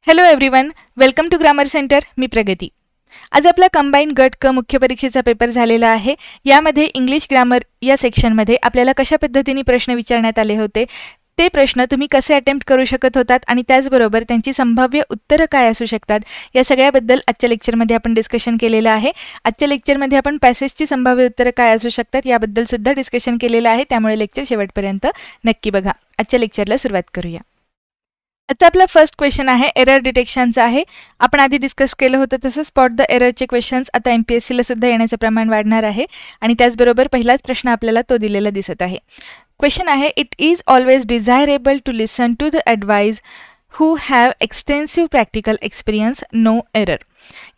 Hello everyone, welcome to grammar centre. मी प्रगती. आज आपला कंबाईन गट क मुख्य परीक्षेचा पेपर झालेला आहे. यामध्ये इंग्लिश ग्रामर या सेक्शनमध्ये आपल्याला कशा पद्धतीने प्रश्न विचारण्यात आले होते, ते प्रश्न तुम्ही कसे अटेम्प्ट करू शकत होतात आणि त्याचबरोबर त्यांची संभाव्य उत्तरं काय असू शकतात या सगळ्याबद्दल आजच्या लेक्चरमध्ये आपण डिस्कशन केलेलं आहे. आजच्या लेक्चरमध्ये आपण पॅसेजची संभाव्य उत्तरं काय असू शकतात याबद्दल सुद्धा डिस्कशन केलेलं आहे, त्यामुळे लेक्चर शेवटपर्यंत नक्की बघा. आजच्या लेक्चरला सुरुवात करूया. आता आपला फर्स्ट क्वेश्चन आहे एरर डिटेक्शनचा आहे. आपण आधी डिस्कस केलं होतं तसं स्पॉट द एररचे क्वेश्चन्स आता MPSCला सुद्धा येण्याचं प्रमाण वाढणार आहे आणि त्याचबरोबर पहिलाच प्रश्न आपल्याला तो दिलेला दिसत आहे. क्वेश्चन आहे, it is always desirable to listen to the advise who have extensive practical experience, no error.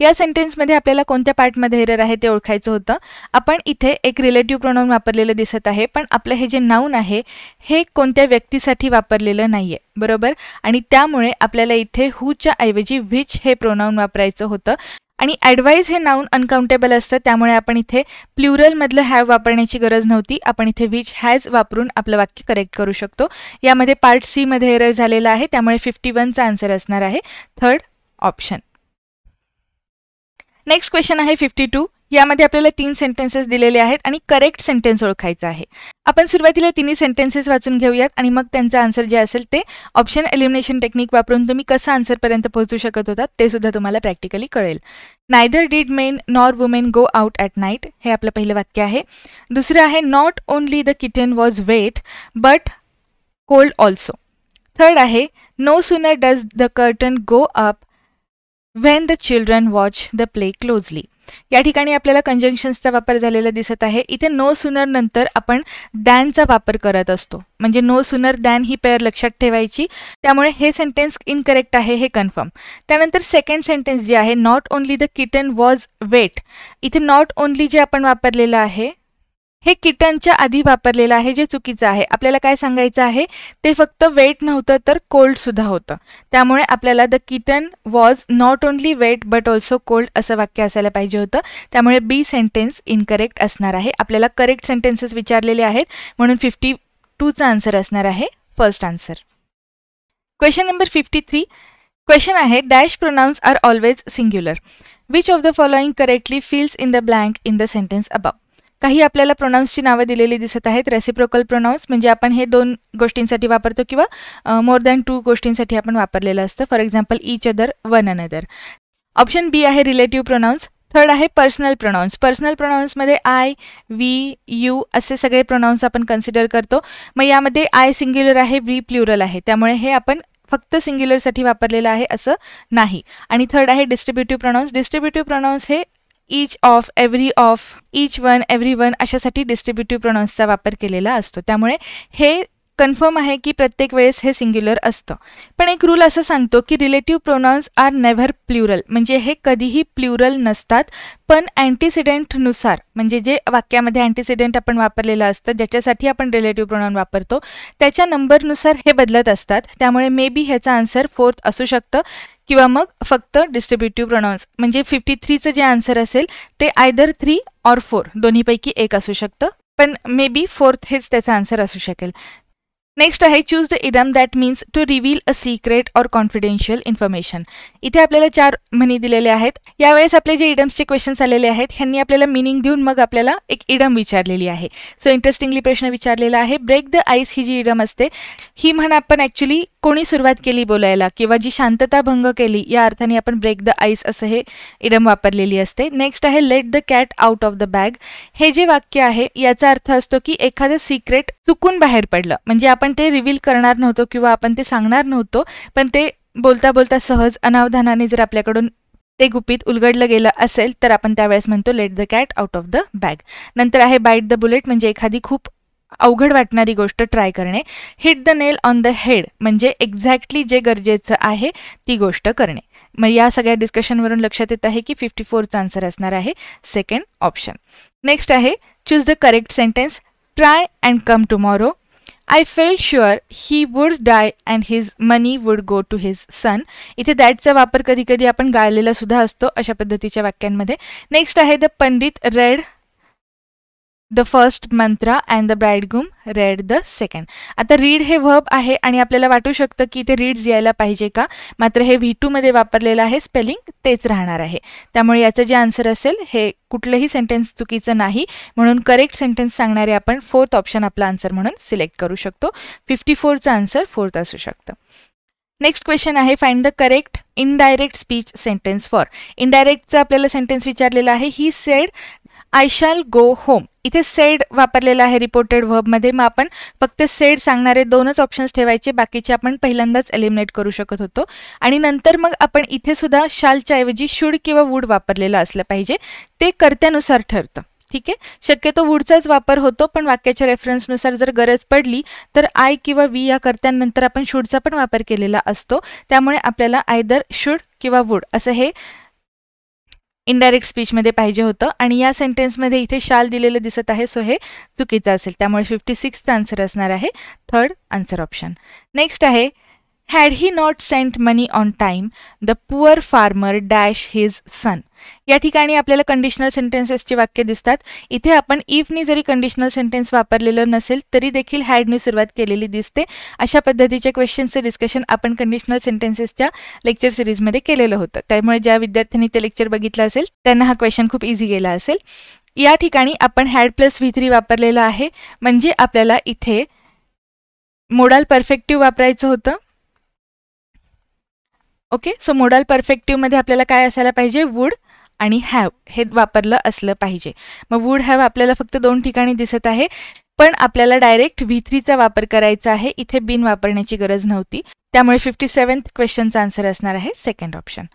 या सेंटेन्समध्ये आपल्याला कोणत्या पार्टमध्ये एरर आहे ते ओळखायचं होतं. आपण इथे एक रिलेटिव्ह प्रोनाउन वापरलेलं दिसत आहे, पण आपलं हे जे नाऊन आहे हे कोणत्या व्यक्तीसाठी वापरलेलं नाही आहे, बरोबर. आणि त्यामुळे आपल्याला इथे हूच्या ऐवजी व्हिच हे प्रोनाउन वापरायचं होतं. आणि ॲडवाइज हे नाऊन अनकाउंटेबल असतं, त्यामुळे आपण इथे प्लुरलमधलं हॅव वापरण्याची गरज नव्हती. आपण इथे व्हिच हॅज वापरून आपलं वाक्य करेक्ट करू शकतो. यामध्ये पार्ट सी मध्ये एरर झालेला आहे, त्यामुळे 51चा आन्सर असणार आहे थर्ड ऑप्शन. नेक्स्ट क्वेश्चन आहे 52. यामध्ये आपल्याला 3 सेंटेन्सेस दिलेले आहेत आणि करेक्ट सेंटेन्स ओळखायचा आहे. आपण सुरुवातीला तिन्ही सेंटेन्सेस वाचून घेऊयात आणि मग त्यांचं आन्सर जे असेल ते ऑप्शन एलिमिनेशन टेक्निक वापरून तुम्ही कसं आन्सरपर्यंत पोहोचू शकत होतात ते सुद्धा तुम्हाला प्रॅक्टिकली कळेल. Neither did men nor women go out at night, हे आपलं पहिलं वाक्य आहे. दुसरं आहे, not only the kitten was wet but cold also. Third आहे, no sooner does the curtain go up when the children watch the play closely. या ठिकाणी आपल्याला कंजंक्शन्सचा वापर झालेला दिसत आहे. इथे नो सुनर नंतर आपण दॅनचा वापर करत असतो, म्हणजे नो सुनर दॅन ही पेअर लक्षात ठेवायची. त्यामुळे हे सेंटेन्स इनकरेक्ट आहे, हे कन्फर्म. त्यानंतर सेकंड सेंटेन्स जे आहे, not only the kitten was wet, इथे नॉट ओनली जे आपण वापरलेलं आहे हे किटनच्या आधी वापरलेलं आहे, जे चुकीचं आहे. आपल्याला काय सांगायचं आहे, ते फक्त वेट नव्हतं तर कोल्ड सुद्धा होतं. त्यामुळे आपल्याला the kitten was not only wet but also cold असं वाक्य असायला पाहिजे होतं. त्यामुळे बी सेंटेन्स इनकरेक्ट असणार आहे. आपल्याला करेक्ट सेंटेन्सेस विचारलेले आहेत, म्हणून 52चा आन्सर असणार आहे first answer. Question number 53. Question आहे, dash pronouns are always singular. Which of the following correctly fills in the blank in the sentence above. काही आपल्याला प्रोनाउन्सची नावं दिलेली दिसत आहेत. रेसिप्रोकल प्रोनाउन्स म्हणजे आपण हे 2 गोष्टींसाठी वापरतो किंवा मोर दॅन 2 गोष्टींसाठी आपण वापरलेलं असतं. For example each other, one another. Option B आहे रिलेटिव्ह प्रोनाउन्स. थर्ड आहे पर्सनल प्रोनाउन्स. पर्सनल प्रोनाउन्समध्ये आय, वी, यू असे सगळे प्रोनाउन्स आपण कन्सिडर करतो. मग यामध्ये आय सिंग्युलर आहे, वी प्लुरल आहे, त्यामुळे हे आपण फक्त सिंग्युलरसाठी वापरलेलं आहे असं नाही. आणि थर्ड आहे डिस्ट्रीब्युटिव्ह प्रोनाउन्स. डिस्ट्रीब्युटिव्ह प्रोनाउन्स हे each of, every of, each one, every one अशासाठी डिस्ट्रीब्युटिव्ह प्रोनाउन्सचा वापर केलेला असतो. त्यामुळे हे कन्फर्म आहे की प्रत्येक वेळेस हे सिंग्युलर असतं. पण एक रूल असं सांगतो की relative pronouns are never plural, म्हणजे हे कधीही प्लुरल नसतात. पण अँटीसिडेंटनुसार, म्हणजे जे वाक्यामध्ये अँटीसिडेंट आपण वापरलेलं असतं ज्याच्यासाठी आपण रिलेटिव्ह प्रोनाउन वापरतो त्याच्या नंबरनुसार हे बदलत असतात. त्यामुळे मे बी ह्याचा आन्सर फोर्थ असू शकतं किंवा मग फक्त डिस्ट्रीब्युटिव्ह प्रोनाउन्स, म्हणजे 53चं जे आन्सर असेल ते आयदर 3 और 4 दोन्हीपैकी एक असू शकतं, पण मे बी फोर्थ हेच त्याचा आन्सर असू शकेल. नेक्स्ट आहे, choose the idiom that means to reveal a secret or confidential information. इथे आपल्याला 4 म्हणी दिलेले आहेत. यावेळेस आपले जे इडम्सचे क्वेश्चन्स आलेले आहेत ह्यांनी आपल्याला मिनिंग देऊन मग आपल्याला एक इडम विचारलेली आहे. सो इंटरेस्टिंगली प्रश्न विचारलेला आहे. ब्रेक द आईस ही जी इडम असते ही म्हण आपण ॲक्च्युली कोणी सुरुवात केली बोलायला किंवा जी शांतता भंग केली या अर्थाने आपण ब्रेक द आईस असं हे इडम वापरलेली असते. नेक्स्ट आहे, let the cat out of the bag. हे जे वाक्य आहे याचा अर्थ असतो की एखादं सिक्रेट चुकून बाहेर पडलं, म्हणजे आपण ते रिव्हील करणार नव्हतो किंवा आपण ते सांगणार नव्हतो, पण ते बोलता बोलता सहज अनावधानाने जर आपल्याकडून ते गुपित उलगडलं गेलं असेल तर आपण त्यावेळेस म्हणतो let the cat out of the bag. नंतर आहे बाईट द बुलेट, म्हणजे एखादी खूप अवघड वाटणारी गोष्ट ट्राय करणे. Hit the nail on the head, म्हणजे एक्झॅक्टली जे गरजेचं आहे ती गोष्ट करणे. मग या सगळ्या डिस्कशनवरून लक्षात येत आहे की 54चा आन्सर असणार आहे सेकंड ऑप्शन. नेक्स्ट आहे, choose the correct sentence. Try and come tomorrow. I felt sure he would die and his money would go to his son. इथे दॅटचा वापर कधी कधी आपण गाळलेला सुद्धा असतो अशा पद्धतीच्या वाक्यांमध्ये. नेक्स्ट आहे, the Pandit read the first Mantra and the bridegroom read the second. आता रीड हे वर्ब आहे आणि आपल्याला वाटू शकतं की इथे रीड्स यायला पाहिजे का, मात्र हे V2 मध्ये वापरलेलं आहे, स्पेलिंग तेच राहणार आहे. त्यामुळे याचं जे आन्सर असेल हे कुठलंही सेंटेन्स चुकीचं नाही, म्हणून करेक्ट सेंटेन्स सांगणारे आपण फोर्थ ऑप्शन आपला आन्सर म्हणून सिलेक्ट करू शकतो. 54चं आन्सर फोर्थ असू शकतं. नेक्स्ट क्वेश्चन आहे find the correct indirect speech sentence for. इनडायरेक्टचं आपल्याला सेंटेन्स विचारलेलं आहे. He said I shall go home. इथे सेड वापरलेला आहे रिपोर्टेड व्हर्बमध्ये. मग आपण फक्त सेड सांगणारे दोनच ऑप्शन्स ठेवायचे, बाकीचे आपण पहिल्यांदाच एलिमिनेट करू शकत होतो. आणि नंतर मग आपण इथे सुद्धा शालच्या ऐवजी शुड किंवा वूड वापरलेलं असलं पाहिजे, ते कर्त्यानुसार ठरतं. ठीक आहे, शक्यतो वूडचाच वापर होतो, पण वाक्याच्या रेफरन्सनुसार जर गरज पडली तर आय किंवा वी या कर्त्यांनंतर आपण शुडचा पण वापर केलेला असतो. त्यामुळे आपल्याला आयदर शुड किंवा वूड असं हे इनडायरेक्ट स्पीचमध्ये पाहिजे होतं. आणि या सेंटेन्समध्ये इथे शाल दिलेलं दिसत आहे, सो हे चुकीचं असेल. त्यामुळे 56चं आन्सर असणार आहे थर्ड आन्सर ऑप्शन. नेक्स्ट आहे had he not sent money on time the poor farmer dash his son. या ठिकाणी आपल्याला कंडिशनल सेंटेन्सेसची वाक्य दिसतात. इथे आपण इफनी जरी कंडिशनल सेंटेन्स वापरलेलं नसेल तरी देखील हॅडनी सुरुवात केलेली दिसते. अशा पद्धतीच्या क्वेश्चनचं डिस्कशन आपण कंडिशनल सेंटेन्सेसच्या लेक्चर सिरीजमध्ये केलेलं होतं. त्यामुळे ज्या विद्यार्थ्यांनी ते लेक्चर बघितलं असेल त्यांना हा क्वेश्चन खूप इझी गेला असेल. या ठिकाणी आपण हॅड प्लस V3 वापरलेलं आहे, म्हणजे आपल्याला इथे मोडाल परफेक्टिव्ह वापरायचं होतं. ओके, सो मोडाल परफेक्टिव्हमध्ये आपल्याला काय असायला पाहिजे, वूड आणि हॅव हे वापरलं असलं पाहिजे. मग वूड हॅव आपल्याला फक्त 2 ठिकाणी दिसत आहे, पण आपल्याला डायरेक्ट V3चा वापर करायचा आहे. इथे बिन वापरण्याची गरज नव्हती. त्यामुळे 57th क्वेश्चनचा आन्सर असणार आहे सेकंड ऑप्शन.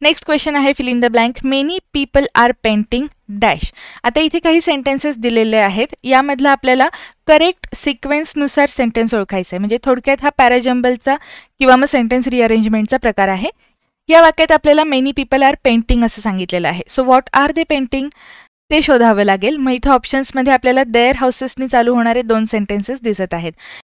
नेक्स्ट क्वेश्चन आहे fill in the blank. Many people are painting dash. आता इथे काही सेंटेन्सेस दिलेले आहेत, यामधला आपल्याला करेक्ट सिक्वेन्सनुसार सेंटेन्स ओळखायचा आहे. म्हणजे थोडक्यात हा पॅराजंबलचा किंवा मग सेंटेन्स रिअरेंजमेंटचा प्रकार आहे. या वाक्यात आपल्याला मेनी पीपल आर पेंटिंग असं सांगितलेलं आहे. So what are they painting ते शोधावं लागेल. मग इथं ऑप्शन्समध्ये आपल्याला देअर हाऊसेसनी चालू होणारे 2 सेंटेन्सेस दिसत आहेत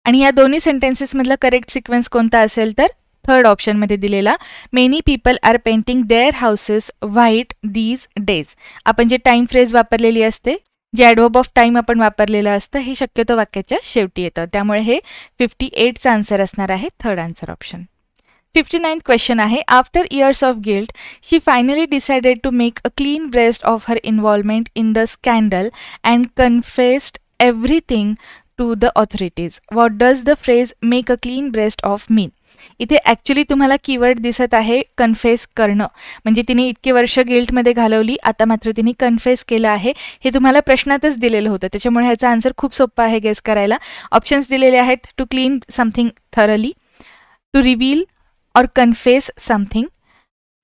आणि या दोन्ही सेंटेन्सेसमधला करेक्ट सिक्वेन्स कोणता असेल तर थर्ड ऑप्शनमध्ये दिलेला many people are painting their houses white these days. आपण जे टाइम फ्रेज वापरलेली असते, जे ॲडवर्ब ऑफ टाइम आपण फायलेलं असतं, हे शक्यतो वाक्याच्या शेवटी येतं. त्यामुळे हे 58चं आन्सर असणार आहे third answer option. 59th question आहे after years of guilt she finally decided to make a clean breast of her involvement in the scandal and confessed everything to the authorities. What does the phrase make a clean breast of mean. इथे actually तुम्हाला keyword दिसत आहे confess करणं, म्हणजे तिने इतके वर्ष गिल्टमध्ये घालवली, आता मात्र तिने कन्फेस केलं आहे. हे तुम्हाला प्रश्नातच दिलेलं होतं, त्याच्यामुळे ह्याचा आन्सर खूप सोपा आहे गेस करायला. ऑप्शन्स दिलेले आहेत to clean something thoroughly, to reveal or confess something,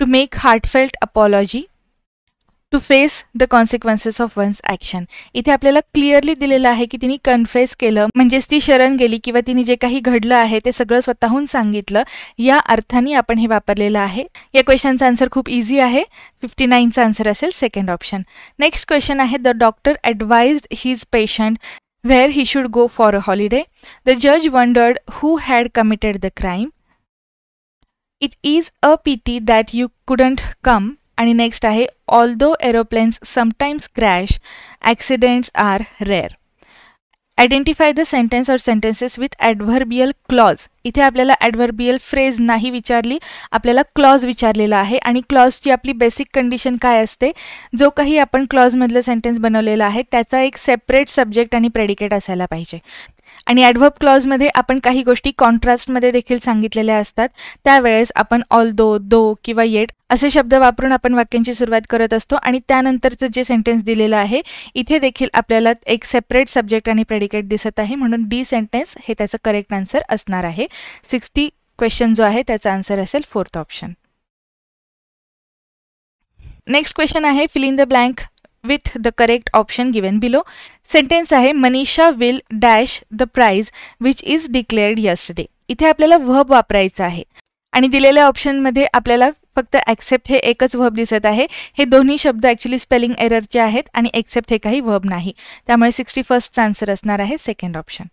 to make heartfelt apology, to face the consequences of one's action. इथे आपल्याला क्लिअरली दिलेलं आहे की तिने कन्फेस केलं, म्हणजेच ती शरण गेली किंवा तिने जे काही घडलं आहे ते सगळं स्वतःहून सांगितलं. या अर्थाने आपण हे वापरलेलं आहे. या क्वेश्चनचा आन्सर खूप इझी आहे. 59चा आन्सर असेल सेकंड ऑप्शन. नेक्स्ट क्वेश्चन आहे the doctor advised his patient where he should go for a holiday. The judge wondered who had committed the crime. It is a pity that you couldn't come. आणि next आहे although aeroplanes sometimes crash accidents are rare. Identify the sentence or sentences with adverbial clause. इथे आपल्याला ॲडव्हर्बियल phrase नाही विचारली, आपल्याला clause विचारलेला आहे. आणि क्लॉजची आपली बेसिक कंडिशन काय असते, जो काही आपण क्लॉजमधलं सेंटेन्स बनवलेला आहे त्याचा एक सेपरेट सब्जेक्ट आणि प्रेडिकेट असायला पाहिजे. आणि ॲडव्हर्ब क्लॉजमध्ये आपण काही गोष्टी कॉन्ट्रास्टमध्ये देखील सांगितलेल्या असतात. त्यावेळेस आपण ऑल्दो, दो किंवा येट असे शब्द वापरून आपण वाक्यांची सुरुवात करत असतो. आणि त्यानंतरचं जे सेंटेन्स दिलेलं आहे इथे देखील आपल्याला एक सेपरेट सब्जेक्ट आणि प्रेडिकेट दिसत आहे, म्हणून डी सेंटेन्स हे त्याचं करेक्ट आन्सर असणार आहे. 60 क्वेश्चन जो आहे त्याचा आन्सर असेल फोर्थ ऑप्शन. नेक्स्ट क्वेश्चन आहे fill in the blank with the correct option given below. Sentence आहे Manisha will dash the prize which is declared yesterday. इथे आपल्याला व्हर्ब वापरायचं आहे आणि दिलेल्या ऑप्शनमध्ये आपल्याला फक्त ॲक्सेप्ट हे एकच व्हर्ब दिसत आहे. हे दोन्ही शब्द ॲक्च्युली स्पेलिंग एररचे आहेत आणि एक्सेप्ट हे काही व्हर्ब नाही. त्यामुळे 61st आन्सर असणार आहे सेकंड ऑप्शन.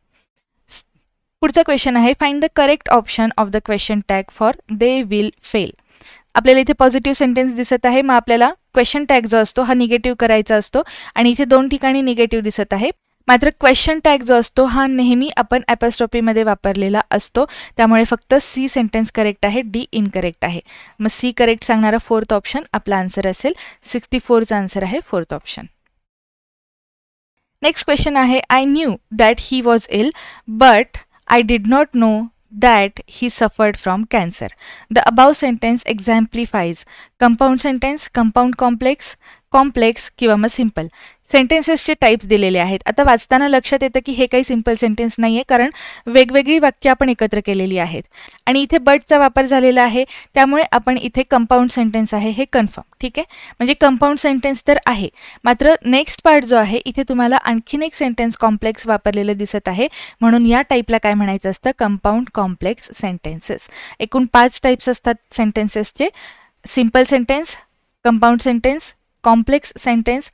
पुढचा क्वेश्चन आहे find the correct option of the question tag for they will fail. आपल्याला इथे पॉझिटिव्ह सेंटेन्स दिसत आहे, मग आपल्याला क्वेश्चन टॅग जो असतो हा निगेटिव्ह करायचा असतो आणि इथे 2 ठिकाणी निगेटिव्ह दिसत आहे. मात्र क्वेश्चन टॅग जो असतो हा नेहमी आपण ॲपॉस्ट्रॉफीमध्ये वापरलेला असतो. त्यामुळे फक्त सी सेंटेन्स करेक्ट आहे, डी इनकरेक्ट आहे. मग सी करेक्ट सांगणारा 4th ऑप्शन आपला आन्सर असेल. 64चा आन्सर आहे 4th ऑप्शन. नेक्स्ट क्वेश्चन आहे I knew that he was ill but I did not know that he suffered from cancer. The above sentence exemplifies compound sentence, compound complex, complex किंवा मग simple. सेंटेन्सेसचे types दिलेले आहेत. आता वाचताना लक्षात येतं की हे काही सिंपल सेंटेन्स नाही आहे, कारण वेगवेगळी वाक्य आपण एकत्र केलेली आहेत आणि इथे बटचा वापर झालेला आहे. त्यामुळे आपण इथे कंपाऊंड सेंटेन्स आहे हे कन्फर्म. ठीक आहे, म्हणजे कंपाऊंड सेंटेन्स तर आहे. मात्र नेक्स्ट पार्ट जो आहे इथे तुम्हाला आणखीन एक सेंटेन्स कॉम्प्लेक्स वापरलेलं दिसत आहे, म्हणून या टाईपला काय म्हणायचं असतं, कंपाऊंड कॉम्प्लेक्स सेंटेन्सेस. एकूण 5 टाईप्स असतात सेंटेन्सेसचे. Simple sentence, compound sentence, complex sentence,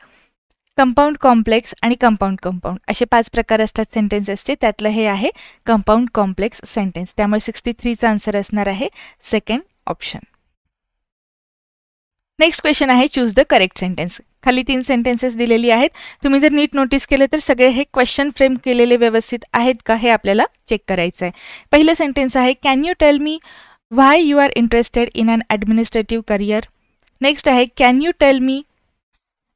compound complex आणि कंपाऊंड कंपाऊंड असे 5 प्रकार असतात सेंटेन्सेसचे. त्यातलं हे आहे कंपाऊंड कॉम्प्लेक्स सेंटेन्स. त्यामुळे 63चा आन्सर असणार आहे 2nd ऑप्शन. नेक्स्ट क्वेश्चन आहे चूज द करेक्ट सेंटेन्स. खाली 3 सेंटेन्सेस दिलेली आहेत. तुम्ही जर नीट नोटीस केलं तर सगळे हे क्वेश्चन फ्रेम केलेले व्यवस्थित आहेत का हे आपल्याला चेक करायचं आहे. पहिलं सेंटेन्स आहे can you tell me why you are interested in an administrative career. Next आहे can you tell me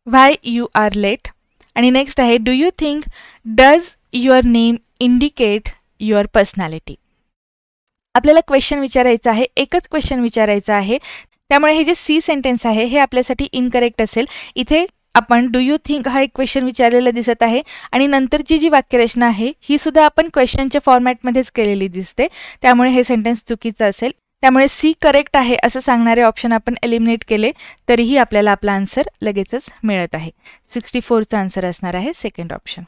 why you are late. आणि नेक्स्ट आहे do you think does your name indicate your personality. आपल्याला क्वेश्चन विचारायचं आहे, एकच question विचारायचं आहे. त्यामुळे हे जे सी सेंटेन्स आहे हे आपल्यासाठी इनकरेक्ट असेल. इथे आपण डू यू थिंक हा एक क्वेश्चन विचारलेला दिसत आहे आणि नंतरची जी वाक्यरचना आहे ही सुद्धा आपण क्वेश्चनच्या फॉर्मॅटमध्येच केलेली दिसते. त्यामुळे हे सेंटेन्स चुकीचं असेल. त्यामुळे सी करेक्ट आहे असं सांगणारे ऑप्शन आपण एलिमिनेट केले तरीही आपल्याला आपला आन्सर लगेचच मिळत आहे. 64चा आन्सर असणार आहे 2nd ऑप्शन.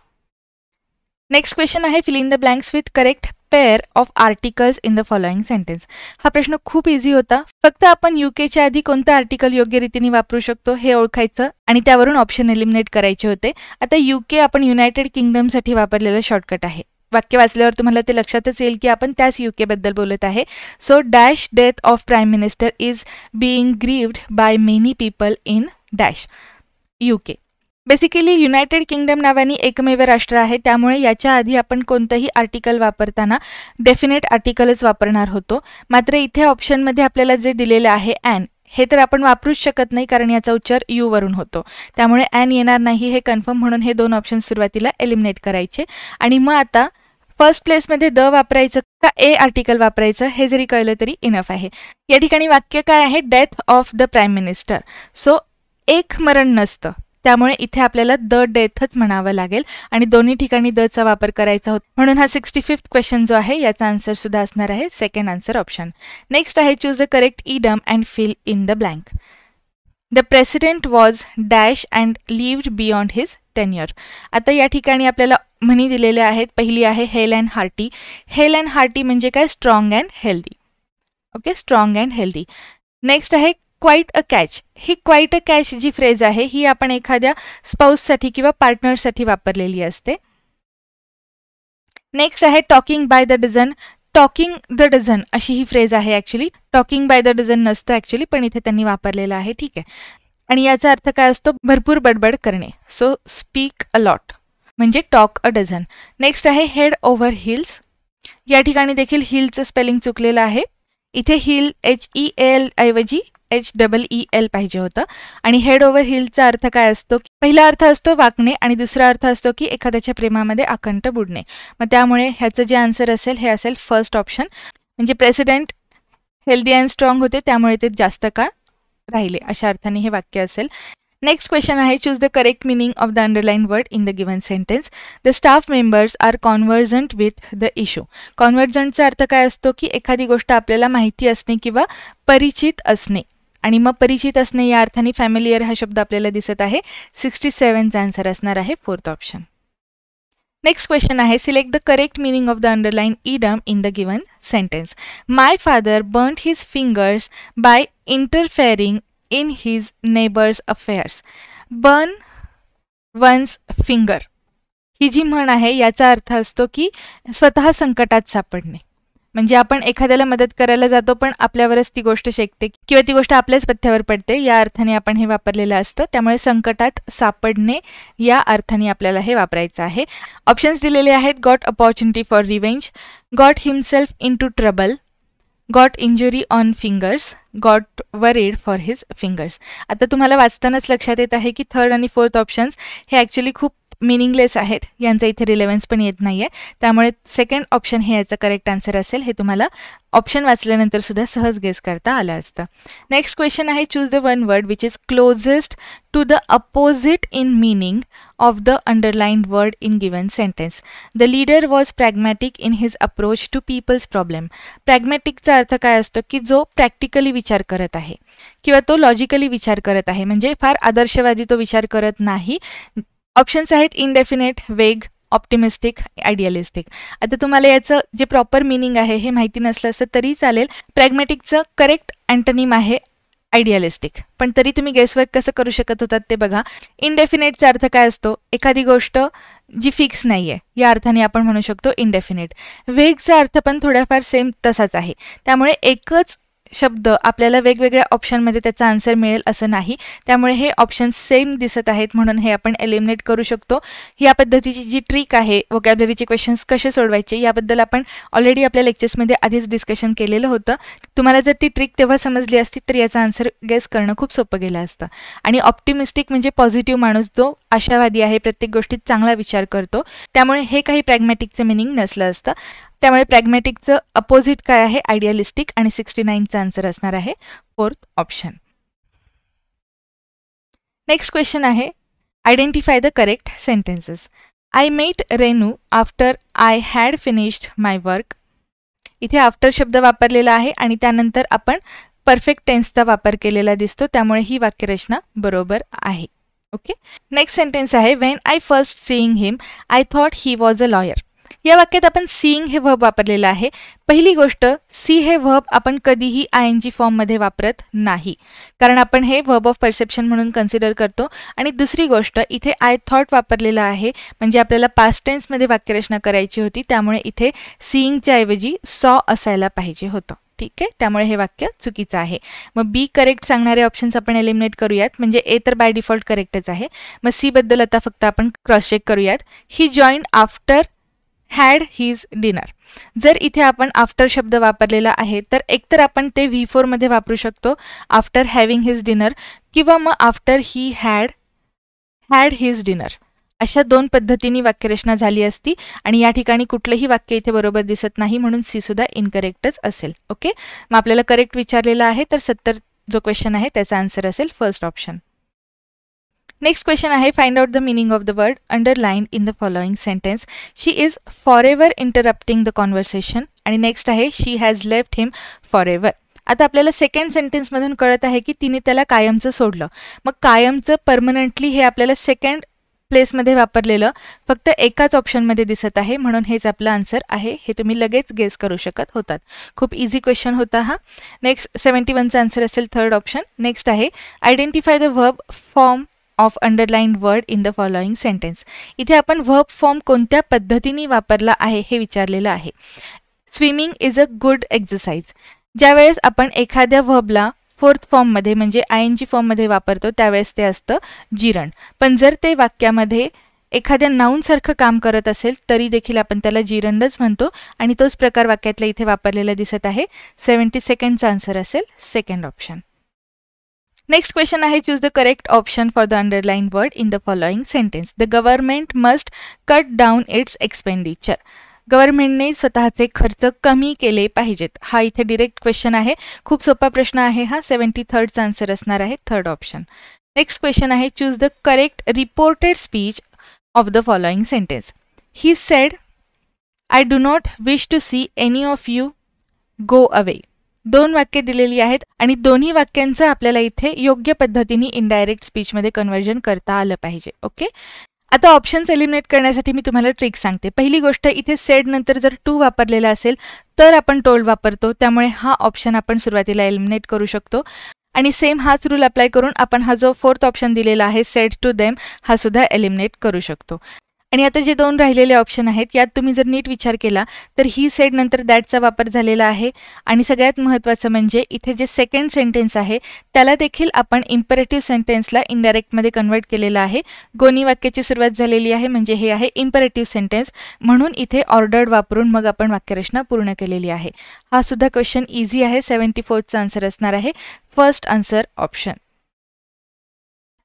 नेक्स्ट क्वेश्चन आहे fill in the blanks with correct pair of articles in the following sentence. हा प्रश्न खूप इझी होता. फक्त आपण यूकेच्या आधी कोणतं आर्टिकल योग्य रीतीने वापरू शकतो हे ओळखायचं आणि त्यावरून ऑप्शन एलिमिनेट करायचे होते. आता यूके आपण युनायटेड किंगडमसाठी वापरलेलं शॉर्टकट आहे. वाक्य वाचल्यावर तुम्हाला ते लक्षातच येईल की आपण त्याच यूके बद्दल बोलत आहे. So dash death of prime minister is being grieved by many people in dash UK. Basically United kingdom नावाने एकमेव राष्ट्र आहे. त्यामुळे याच्या आधी आपण कोणतंही आर्टिकल वापरताना डेफिनेट आर्टिकलच वापरणार होतो. मात्र इथे ऑप्शनमध्ये आपल्याला जे दिलेलं आहे ॲन, हे तर आपण वापरूच शकत नाही कारण याचा उच्चार यू वरून होतो. त्यामुळे ॲन येणार नाही हे कन्फर्म, म्हणून हे 2 ऑप्शन सुरुवातीला एलिमिनेट करायचे. आणि मग आता फर्स्ट प्लेसमध्ये द वापरायचं का ए आर्टिकल वापरायचं हे जरी कळलं तरी इनफ आहे. या ठिकाणी वाक्य काय आहे, death of the prime minister. So एक मरण नसतं, त्यामुळे इथे आपल्याला द डेथच म्हणावं लागेल आणि दोन्ही ठिकाणी दचा वापर करायचा होता. म्हणून हा 65th क्वेश्चन जो आहे याचा आन्सर सुद्धा असणार आहे 2nd आन्सर ऑप्शन. नेक्स्ट आहे choose the correct idiom and fill in the blank. The president was dash and lived beyond his tenure. आता या ठिकाणी आपल्याला म्हणी दिलेल्या आहेत. पहिली आहे hale and hearty. Hale and hearty म्हणजे काय, strong and healthy. Okay, strong and healthy. Next आहे क्वाईट अ कॅच. ही क्वाईट अ कॅच जी फ्रेज आहे ही आपण एखाद्या स्पाऊससाठी किंवा पार्टनरसाठी वापरलेली असते. नेक्स्ट आहे talking by the dozen. Talking the dozen अशी ही फ्रेज आहे. Actually talking by the dozen नसतं ॲक्च्युली, पण इथे त्यांनी वापरलेलं आहे. ठीक आहे, आणि याचा अर्थ काय असतो, भरपूर बडबड करणे. सो स्पीक अ लॉट म्हणजे टॉक अ डझन. नेक्स्ट आहे हेड ओव्हर हिल्स. या ठिकाणी देखील हिलचं स्पेलिंग चुकलेलं आहे. इथे हिल HEL ऐवजी HEEL पाहिजे होतं. आणि हेड ओव्हर हिलचा अर्थ काय असतो, पहिला अर्थ असतो वाकणे आणि दुसरा अर्थ असतो की एखाद्याच्या प्रेमामध्ये आकंठ बुडणे. मग त्यामुळे ह्याचं जे आन्सर असेल हे असेल 1st ऑप्शन. म्हणजे प्रेसिडेंट हेल्दी अँड स्ट्रॉंग होते त्यामुळे ते जास्त काळ राहिले अशा अर्थाने हे वाक्य असेल. नेक्स्ट क्वेश्चन आहे choose the correct meaning of the underline word in the given sentence. The staff members are convergent with the issue. कॉन्व्हर्जंटचा अर्थ काय असतो की एखादी गोष्ट आपल्याला माहिती असणे किंवा परिचित असणे. आणि मग परिचित असणे या अर्थाने फॅमिलियर हा शब्द आपल्याला दिसत आहे. 67चा आन्सर असणार आहे 4th ऑप्शन. नेक्स्ट क्वेश्चन आहे select the correct meaning of the underline idiom in the given sentence. My father burned his fingers by interfering in his neighbours affairs. Burn one's finger ही जी म्हण आहे याचा अर्थ असतो की स्वतः संकटात सापडणे. म्हणजे आपण एखाद्याला मदत करायला जातो पण आपल्यावरच ती गोष्ट शेकते किंवा ती गोष्ट आपल्याच पथ्यावर पडते, या अर्थाने आपण हे वापरलेलं असतं. त्यामुळे संकटात सापडणे या अर्थाने आपल्याला हे वापरायचं आहे. ऑप्शन्स दिलेले आहेत: got opportunity for revenge, got himself into trouble, got injury on fingers, got worried for his fingers. आता तुम्हाला वाचतानाच लक्षात येत आहे की थर्ड आणि फोर्थ ऑप्शन्स हे ॲक्च्युली खूप मिनिंगलेस आहेत, यांचा इथे रिलेव्हन्स पण येत नाही आहे. त्यामुळे सेकंड ऑप्शन हे याचं करेक्ट आन्सर असेल. हे तुम्हाला ऑप्शन वाचल्यानंतर सुद्धा सहज गेस करता आलं असतं. नेक्स्ट क्वेश्चन आहे: choose the one word which is closest to the opposite in meaning of the underlined word in given sentence. The leader was pragmatic in his approach to people's problem. Pragmaticचा अर्थ काय असतो की जो practically विचार करत आहे किंवा तो लॉजिकली विचार करत आहे, म्हणजे फार आदर्शवादी तो विचार करत नाही. ऑप्शन्स आहेत: इनडेफिनेट, वेग, ऑप्टिमिस्टिक, आयडियलिस्टिक. आता तुम्हाला याचं जे प्रॉपर मिनिंग आहे हे माहिती नसलं असं तरी चालेल. प्रॅग्मॅटिकचं करेक्ट अँटोनिम आहे आयडियलिस्टिक, पण तरी तुम्ही गेसवर्क कसं करू शकत होतात ते बघा. इनडेफिनेटचा अर्थ काय असतो? एखादी गोष्ट जी फिक्स नाही आहे, या अर्थाने आपण म्हणू शकतो इनडेफिनेट. वेगचा अर्थ पण थोडाफार सेम तसाच आहे. त्यामुळे एकच शब्द आपल्याला वेगवेगळ्या ऑप्शनमध्ये त्याचा आन्सर मिळेल असं नाही. त्यामुळे हे ऑप्शन्स सेम दिसत आहेत म्हणून हे आपण एलिमिनेट करू शकतो. या पद्धतीची जी ट्रिक आहे व्होकॅब्युलरीचे क्वेश्चन्स कसे सोडवायचे याबद्दल आपण ऑलरेडी आपल्या लेक्चर्समध्ये आधीच डिस्कशन केलेलं होतं. तुम्हाला जर ती ट्रिक तेव्हा समजली असती तर याचा आन्सर गेस करणं खूप सोपं गेलं असतं. आणि ऑप्टिमिस्टिक म्हणजे पॉझिटिव्ह माणूस जो आशावादी आहे, प्रत्येक गोष्टीत चांगला विचार करतो. त्यामुळे हे काही प्रॅग्मॅटिकचं मिनिंग नसलं असतं. त्यामुळे प्रॅग्मॅटिकचं अपोजिट काय आहे? आयडियलिस्टिक. आणि 69चा आन्सर असणार आहे फोर्थ ऑप्शन. नेक्स्ट क्वेश्चन आहे: identify the correct sentences. I met Renu after I had finished my work. इथे आफ्टर शब्द वापरलेला आहे आणि त्यानंतर आपण परफेक्ट टेन्सचा वापर केलेला दिसतो. त्यामुळे ही वाक्यरचना बरोबर आहे. ओके. नेक्स्ट सेंटेन्स आहे: when I first seeing him I thought he was a lawyer. या वाक्यात आपण सीइंग हे व्हर्ब वापरलेलं आहे. पहिली गोष्ट, सी हे व्हर्ब आपण कधीही आयएनजी फॉर्ममध्ये वापरत नाही, कारण आपण हे व्हर्ब ऑफ परसेप्शन म्हणून कन्सिडर करतो. आणि दुसरी गोष्ट, इथे आय थॉट वापरलेलं आहे म्हणजे आपल्याला पास्ट टेन्समध्ये वाक्यरचना करायची होती. त्यामुळे इथे सीइंगच्या ऐवजी सॉ असायला पाहिजे होतं. ठीक आहे. त्यामुळे हे वाक्य चुकीचं आहे. मग बी करेक्ट सांगणारे ऑप्शन्स आपण एलिमिनेट करूयात. म्हणजे ए तर बाय डिफॉल्ट करेक्टच आहे. मग सी बद्दल आता फक्त आपण क्रॉस चेक करूयात. He joined after had his dinner. जर इथे आपण आफ्टर शब्द वापरलेला आहे तर एकतर आपण ते V4 मध्ये वापरू शकतो, आफ्टर हॅव्हिंग हिज डिनर, किंवा मग after he had his dinner. अशा दोन पद्धतीने वाक्यरचना झाली असती आणि या ठिकाणी कुठलंही वाक्य इथे बरोबर दिसत नाही म्हणून सी सुद्धा इनकरेक्टच असेल. ओके. मग आपल्याला करेक्ट विचारलेला आहे तर 70 जो क्वेश्चन आहे त्याचा आन्सर असेल फर्स्ट ऑप्शन. नेक्स्ट क्वेश्चन आहे: find out the meaning of the word underlined in the following sentence. She is forever interrupting the conversation. आणि नेक्स्ट आहे: शी हॅज लेफ्ट हिम फॉरएव्हर. आता आपल्याला सेकंड सेंटेन्समधून कळत आहे की तिने त्याला कायमचं सोडलं. मग कायमचं, परमनंटली हे आपल्याला सेकंड प्लेसमध्ये वापरलेलं फक्त एकाच ऑप्शनमध्ये दिसत आहे म्हणून हेच आपलं आन्सर आहे. हे तुम्ही लगेच गेस करू शकत होतात. खूप इझी क्वेश्चन होता हा. नेक्स्ट 71चा आन्सर असेल थर्ड ऑप्शन. नेक्स्ट आहे: identify the verb form of underlined word in the following sentence. इथे आपण व्हर्ब फॉर्म कोणत्या पद्धतीने वापरला आहे हे विचारलेलं आहे. Swimming is a good exercise. ज्यावेळेस आपण एखाद्या व्हर्बला फोर्थ फॉर्ममध्ये म्हणजे आयएनजी फॉर्ममध्ये वापरतो त्यावेळेस ते असतं जिरण. पण जर ते वाक्यामध्ये एखाद्या नाऊनसारखं काम करत असेल तरी देखील आपण त्याला जिरणच म्हणतो आणि तोच प्रकार वाक्यातल्या इथे वापरलेला दिसत आहे. 72चा आन्सर असेल सेकंड ऑप्शन. नेक्स्ट क्वेश्चन आहे: choose the correct option for the underlined word in the following sentence. The government must cut down it's expenditure. गव्हर्नमेंटने स्वतःचे खर्च कमी केले पाहिजेत. हा इथे डिरेक्ट क्वेश्चन आहे. खूप सोपा प्रश्न आहे हा. 73चा आन्सर असणार आहे थर्ड ऑप्शन. नेक्स्ट क्वेश्चन आहे: choose the correct reported speech of the following sentence. He said I do not wish to see any of you go away. दोन वाक्य दिलेली आहेत आणि दोन्ही वाक्यांचं आपल्याला इथे योग्य पद्धतीने इनडायरेक्ट स्पीचमध्ये कन्व्हर्जन करता आलं पाहिजे. ओके. आता ऑप्शन्स एलिमिनेट करण्यासाठी मी तुम्हाला ट्रिक सांगते. पहिली गोष्ट, इथे सेड नंतर जर टू वापरलेला असेल तर आपण टोल्ड वापरतो. त्यामुळे हा ऑप्शन आपण सुरुवातीला एलिमिनेट करू शकतो. आणि सेम हाच रूल अप्लाय करून आपण हा जो फोर्थ ऑप्शन दिलेला आहे सेड टू देम हा सुद्धा एलिमिनेट करू शकतो. आणि आता जे दोन राहिलेले ऑप्शन आहेत यात तुम्ही जर नीट विचार केला तर ही सेड नंतर दॅटचा वापर झालेला आहे आणि सगळ्यात महत्त्वाचं म्हणजे इथे जे सेकंड सेंटेन्स आहे त्याला देखील आपण इम्परेटिव्ह सेंटेन्सला इनडायरेक्टमध्ये कन्वर्ट केलेलं आहे. गोनी वाक्याची सुरुवात झालेली आहे म्हणजे हे आहे इम्परेटिव्ह सेंटेन्स, म्हणून इथे ऑर्डर्ड वापरून मग आपण वाक्यरचना पूर्ण केलेली आहे. हा सुद्धा क्वेश्चन इझी आहे. 74चा आन्सर असणार आहे first answer option.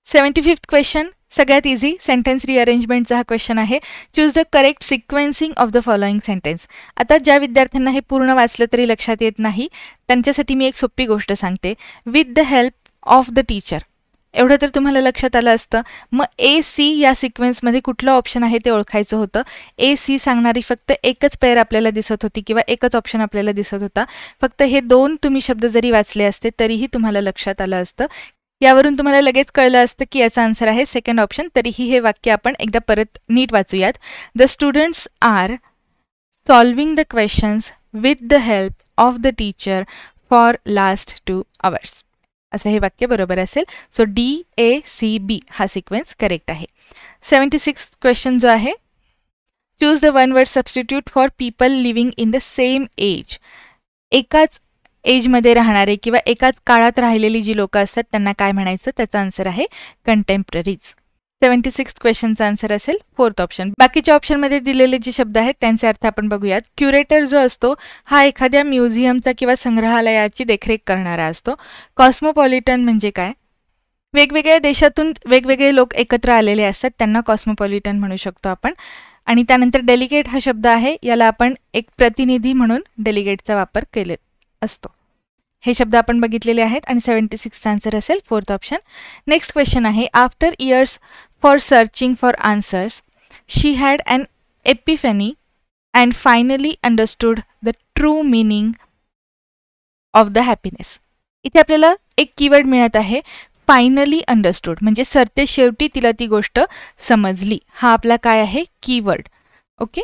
75th question सगळ्यात इझी सेंटेन्स रिअरेंजमेंटचा हा क्वेश्चन आहे. Choose the correct sequencing of the following sentence. आता ज्या विद्यार्थ्यांना हे पूर्ण वाचलं तरी लक्षात येत नाही त्यांच्यासाठी मी एक सोपी गोष्ट सांगते. With the help of the teacher एवढं तर तुम्हाला लक्षात आलं असतं. मग AC या सिक्वेन्समध्ये कुठलं ऑप्शन आहे ते ओळखायचं होतं. AC सांगणारी फक्त एकच पेअर आपल्याला दिसत होती किंवा एकच ऑप्शन आपल्याला दिसत होता. फक्त हे दोन तुम्ही शब्द जरी वाचले असते तरीही तुम्हाला लक्षात आलं असतं. यावरून तुम्हाला लगेच कळलं असतं की याचा आन्सर आहे सेकंड ऑप्शन. तरीही हे वाक्य आपण एकदा परत नीट वाचूयात. The students are solving the questions with the help of the teacher for last 2 hours. असं हे वाक्य बरोबर असेल. सो DACB हा सिक्वेन्स करेक्ट आहे. 76 क्वेश्चन जो आहे choose the one word substitute for people living in the same age. एकाच एजमध्ये राहणारे किंवा एकाच काळात राहिलेली जी लोक असतात त्यांना काय म्हणायचं, त्याचा आन्सर आहे कंटेम्पररीज. 76 क्वेश्चनचा आन्सर असेल फोर्थ ऑप्शन. बाकीच्या ऑप्शनमध्ये दिलेले जे शब्द आहेत त्यांचे अर्थ आपण बघूयात. क्युरेटर जो असतो हा एखाद्या म्युझियमचा किंवा संग्रहालयाची देखरेख करणारा असतो. कॉस्मोपॉलिटन म्हणजे काय, वेगवेगळ्या देशातून वेगवेगळे लोक एकत्र आलेले असतात त्यांना कॉस्मोपॉलिटन म्हणू शकतो आपण. आणि त्यानंतर डेलिगेट हा शब्द आहे, याला आपण एक प्रतिनिधी म्हणून डेलिगेटचा वापर केले असतो. हे शब्द आपण बघितलेले आहेत आणि 76चा आन्सर असेल फोर्थ ऑप्शन. नेक्स्ट क्वेश्चन आहे after years for searching for answers she had an epiphany and finally understood the true meaning of the happiness. इथे आपल्याला एक कीवर्ड मिळत आहे फायनली अंडरस्टूड, म्हणजे सरते शेवटी तिला ती गोष्ट समजली. हा आपला काय आहे कीवर्ड. ओके,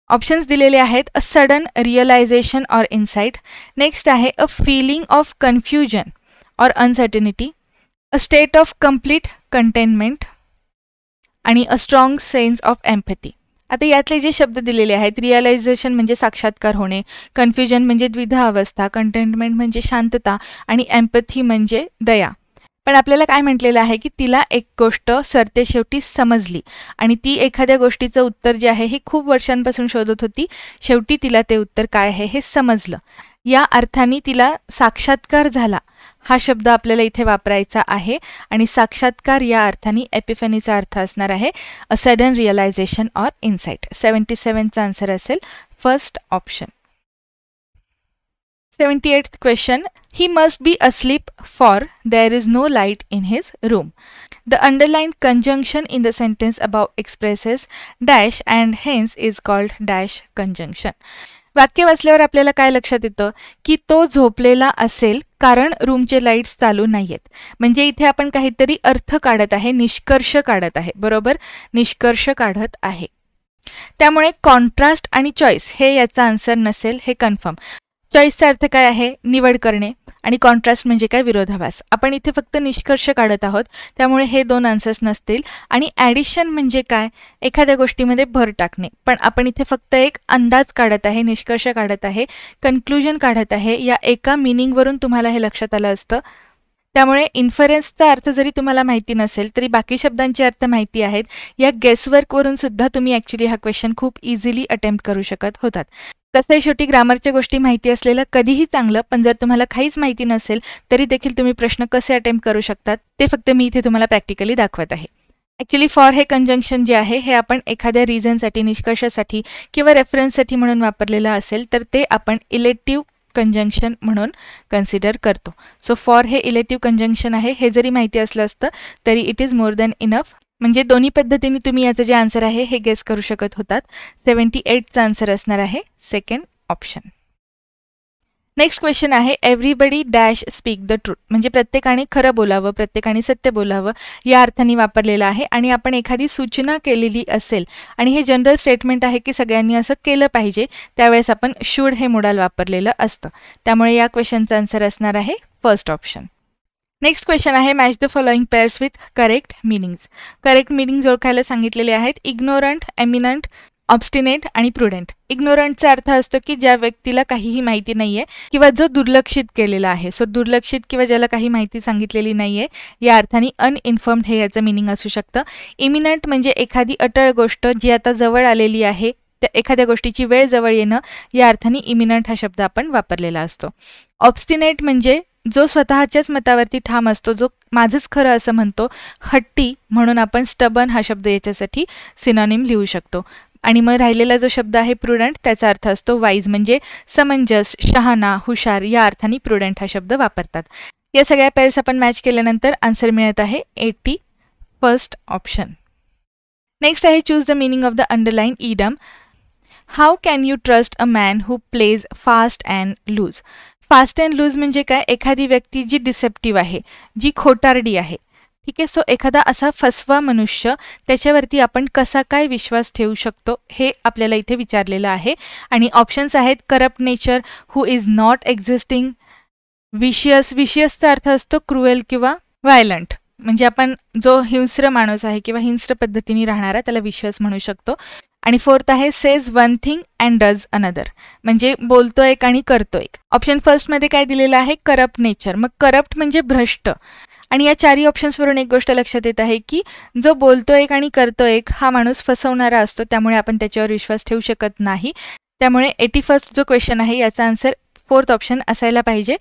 ऑप्शन्स दिलेले आहेत a sudden realisation or insight. Next आहे a feeling of confusion or uncertainty, a state of complete containment आणि a strong sense of empathy. आता यातले जे शब्द दिलेले आहेत रिअलायझेशन म्हणजे साक्षात्कार होणे, कन्फ्युजन म्हणजे द्विधा अवस्था, कंटेनमेंट म्हणजे शांतता आणि एम्पॅथी म्हणजे दया. पण आपल्याला काय म्हटलेलं आहे की तिला एक गोष्ट सरते शेवटी समजली आणि ती एखाद्या गोष्टीचं उत्तर जे आहे हे खूप वर्षांपासून शोधत होती. शेवटी तिला ते उत्तर काय आहे हे समजलं. या अर्थाने तिला साक्षात्कार झाला हा शब्द आपल्याला इथे वापरायचा आहे आणि साक्षात्कार या अर्थाने एपिफॅनीचा अर्थ असणार आहे a sudden realisation or insight. 77चा आन्सर असेल first option. 78th question. He must be asleep for there is no light in his room. The underlined conjunction in the sentence above expresses dash and hence is called dash conjunction. वाक्य वाचल्यावर आपल्याला काय लक्षात येतं की तो झोपलेला असेल कारण रूमचे लाईट्स चालू नाहीयेत. म्हणजे इथे आपण काहीतरी अर्थ काढत आहे, निष्कर्ष काढत आहे. बरोबर, निष्कर्ष काढत आहे. त्यामुळे कॉन्ट्रास्ट आणि चॉईस हे याचा आन्सर नसेल हे कन्फर्म. चॉईसचा अर्थ काय आहे निवड करणे आणि कॉन्ट्रास्ट म्हणजे काय विरोधाभास. आपण इथे फक्त निष्कर्ष काढत आहोत त्यामुळे हे दोन आन्सर्स नसतील. आणि ॲडिशन म्हणजे काय एखाद्या गोष्टीमध्ये भर टाकणे. पण आपण इथे फक्त एक अंदाज काढत आहे, निष्कर्ष काढत आहे, कन्क्लुजन काढत आहे. या एका मिनिंगवरून तुम्हाला हे लक्षात आलं असतं. त्यामुळे इन्फरन्सचा अर्थ जरी तुम्हाला माहिती नसेल तरी बाकी शब्दांचे अर्थ माहिती आहेत. या गेसवर्कवरून सुद्धा तुम्ही ॲक्च्युली हा क्वेश्चन खूप इझिली अटेम्प्ट करू शकत होतात. कसं आहे शेवटी ग्रामरच्या गोष्टी माहिती असलेलं कधीही चांगलं, पण जर तुम्हाला काहीच माहिती नसेल तरी देखील तुम्ही प्रश्न कसे अटेम्प्ट करू शकतात ते फक्त मी इथे तुम्हाला प्रॅक्टिकली दाखवत आहे. ॲक्च्युली फॉर हे कंजंक्शन जे आहे हे आपण एखाद्या रिझनसाठी, निष्कर्षासाठी किंवा रेफरन्ससाठी म्हणून वापरलेलं असेल तर ते आपण इलेक्टिव्ह कंजंक्शन म्हणून कन्सिडर करतो. सो फॉर हे इलेक्टिव्ह कंजंक्शन आहे. हे जरी माहिती असलं असतं तरी it is more than enough. म्हणजे दोन्ही पद्धतीने तुम्ही याचं जे आन्सर आहे हे गेस करू शकत होतात. 78चा आन्सर असणार आहे सेकंड ऑप्शन. नेक्स्ट क्वेश्चन आहे everybody dash speak the truth. म्हणजे प्रत्येकाने खरं बोलावं, प्रत्येकाने सत्य बोलावं या अर्थाने वापरलेलं आहे. आणि आपण एखादी सूचना केलेली असेल आणि हे जनरल स्टेटमेंट आहे की सगळ्यांनी असं केलं पाहिजे त्यावेळेस आपण शुड हे मोडाल वापरलेलं असतं. त्यामुळे या क्वेश्चनचा आन्सर असणार आहे फर्स्ट ऑप्शन. नेक्स्ट क्वेश्चन आहे match the following pairs with correct meanings. Correct meanings ओळखायला सांगितलेले आहेत. इग्नोरंट, एमिनंट, ऑब्स्टिनेट आणि प्रुडंट. इग्नोरंटचा अर्थ असतो की ज्या व्यक्तीला काहीही माहिती नाहीये किंवा जो दुर्लक्षित केलेला आहे. सो दुर्लक्षित किंवा ज्याला काही माहिती सांगितलेली नाहीये या अर्थाने अनइन्फॉर्म्ड हे याचं मिनिंग असू शकतं. इमिनंट म्हणजे एखादी अटळ गोष्ट जी आता जवळ आलेली आहे, त्या एखाद्या गोष्टीची वेळ जवळ येणं या अर्थाने इमिनंट हा शब्द आपण वापरलेला असतो. ऑब्स्टिनेट म्हणजे जो स्वतःच्याच मतावरती ठाम असतो, जो माझंच खरं असं म्हणतो, हट्टी, म्हणून आपण स्टबन हा शब्द याच्यासाठी सिनॉनिम लिहू शकतो. आणि मग राहिलेला जो शब्द आहे प्रुडंट, त्याचा अर्थ असतो वाईज, म्हणजे समंजस, शहाणा, हुशार या अर्थाने प्रुडंट हा शब्द वापरतात. या सगळ्या पेअर्स आपण मॅच केल्यानंतर आन्सर मिळत आहे 81st ऑप्शन. नेक्स्ट आहे choose the meaning of the underline idiom. How can you trust a man who plays fast and loose. Fast and loose म्हणजे काय? एखादी व्यक्ती जी डिसेप्टिव्ह आहे, जी खोटारडी आहे. ठीक आहे. सो एखादा असा फसवा मनुष्य, त्याच्यावरती आपण कसा काय विश्वास ठेवू शकतो हे आपल्याला इथे विचारलेलं आहे. आणि ऑप्शन्स आहेत corrupt nature, who is not existing, vicious. विशियसचा अर्थ असतो क्रुएल किंवा व्हायलंट, म्हणजे आपण जो हिंस्र माणूस आहे किंवा हिंस्र पद्धतीने राहणारा त्याला विशियस म्हणू शकतो. आणि फोर्थ आहे says one thing and does another, म्हणजे बोलतो एक आणि करतो एक. ऑप्शन फर्स्टमध्ये काय दिलेलं आहे? Corrupt nature. मग करप्ट म्हणजे भ्रष्ट. आणि या चारही ऑप्शन्सवरून एक गोष्ट लक्षात येत आहे की जो बोलतो एक आणि करतो एक हा माणूस फसवणारा असतो, त्यामुळे आपण त्याच्यावर विश्वास ठेवू शकत नाही. त्यामुळे 81st जो क्वेश्चन आहे याचा आन्सर 4th ऑप्शन असायला पाहिजे.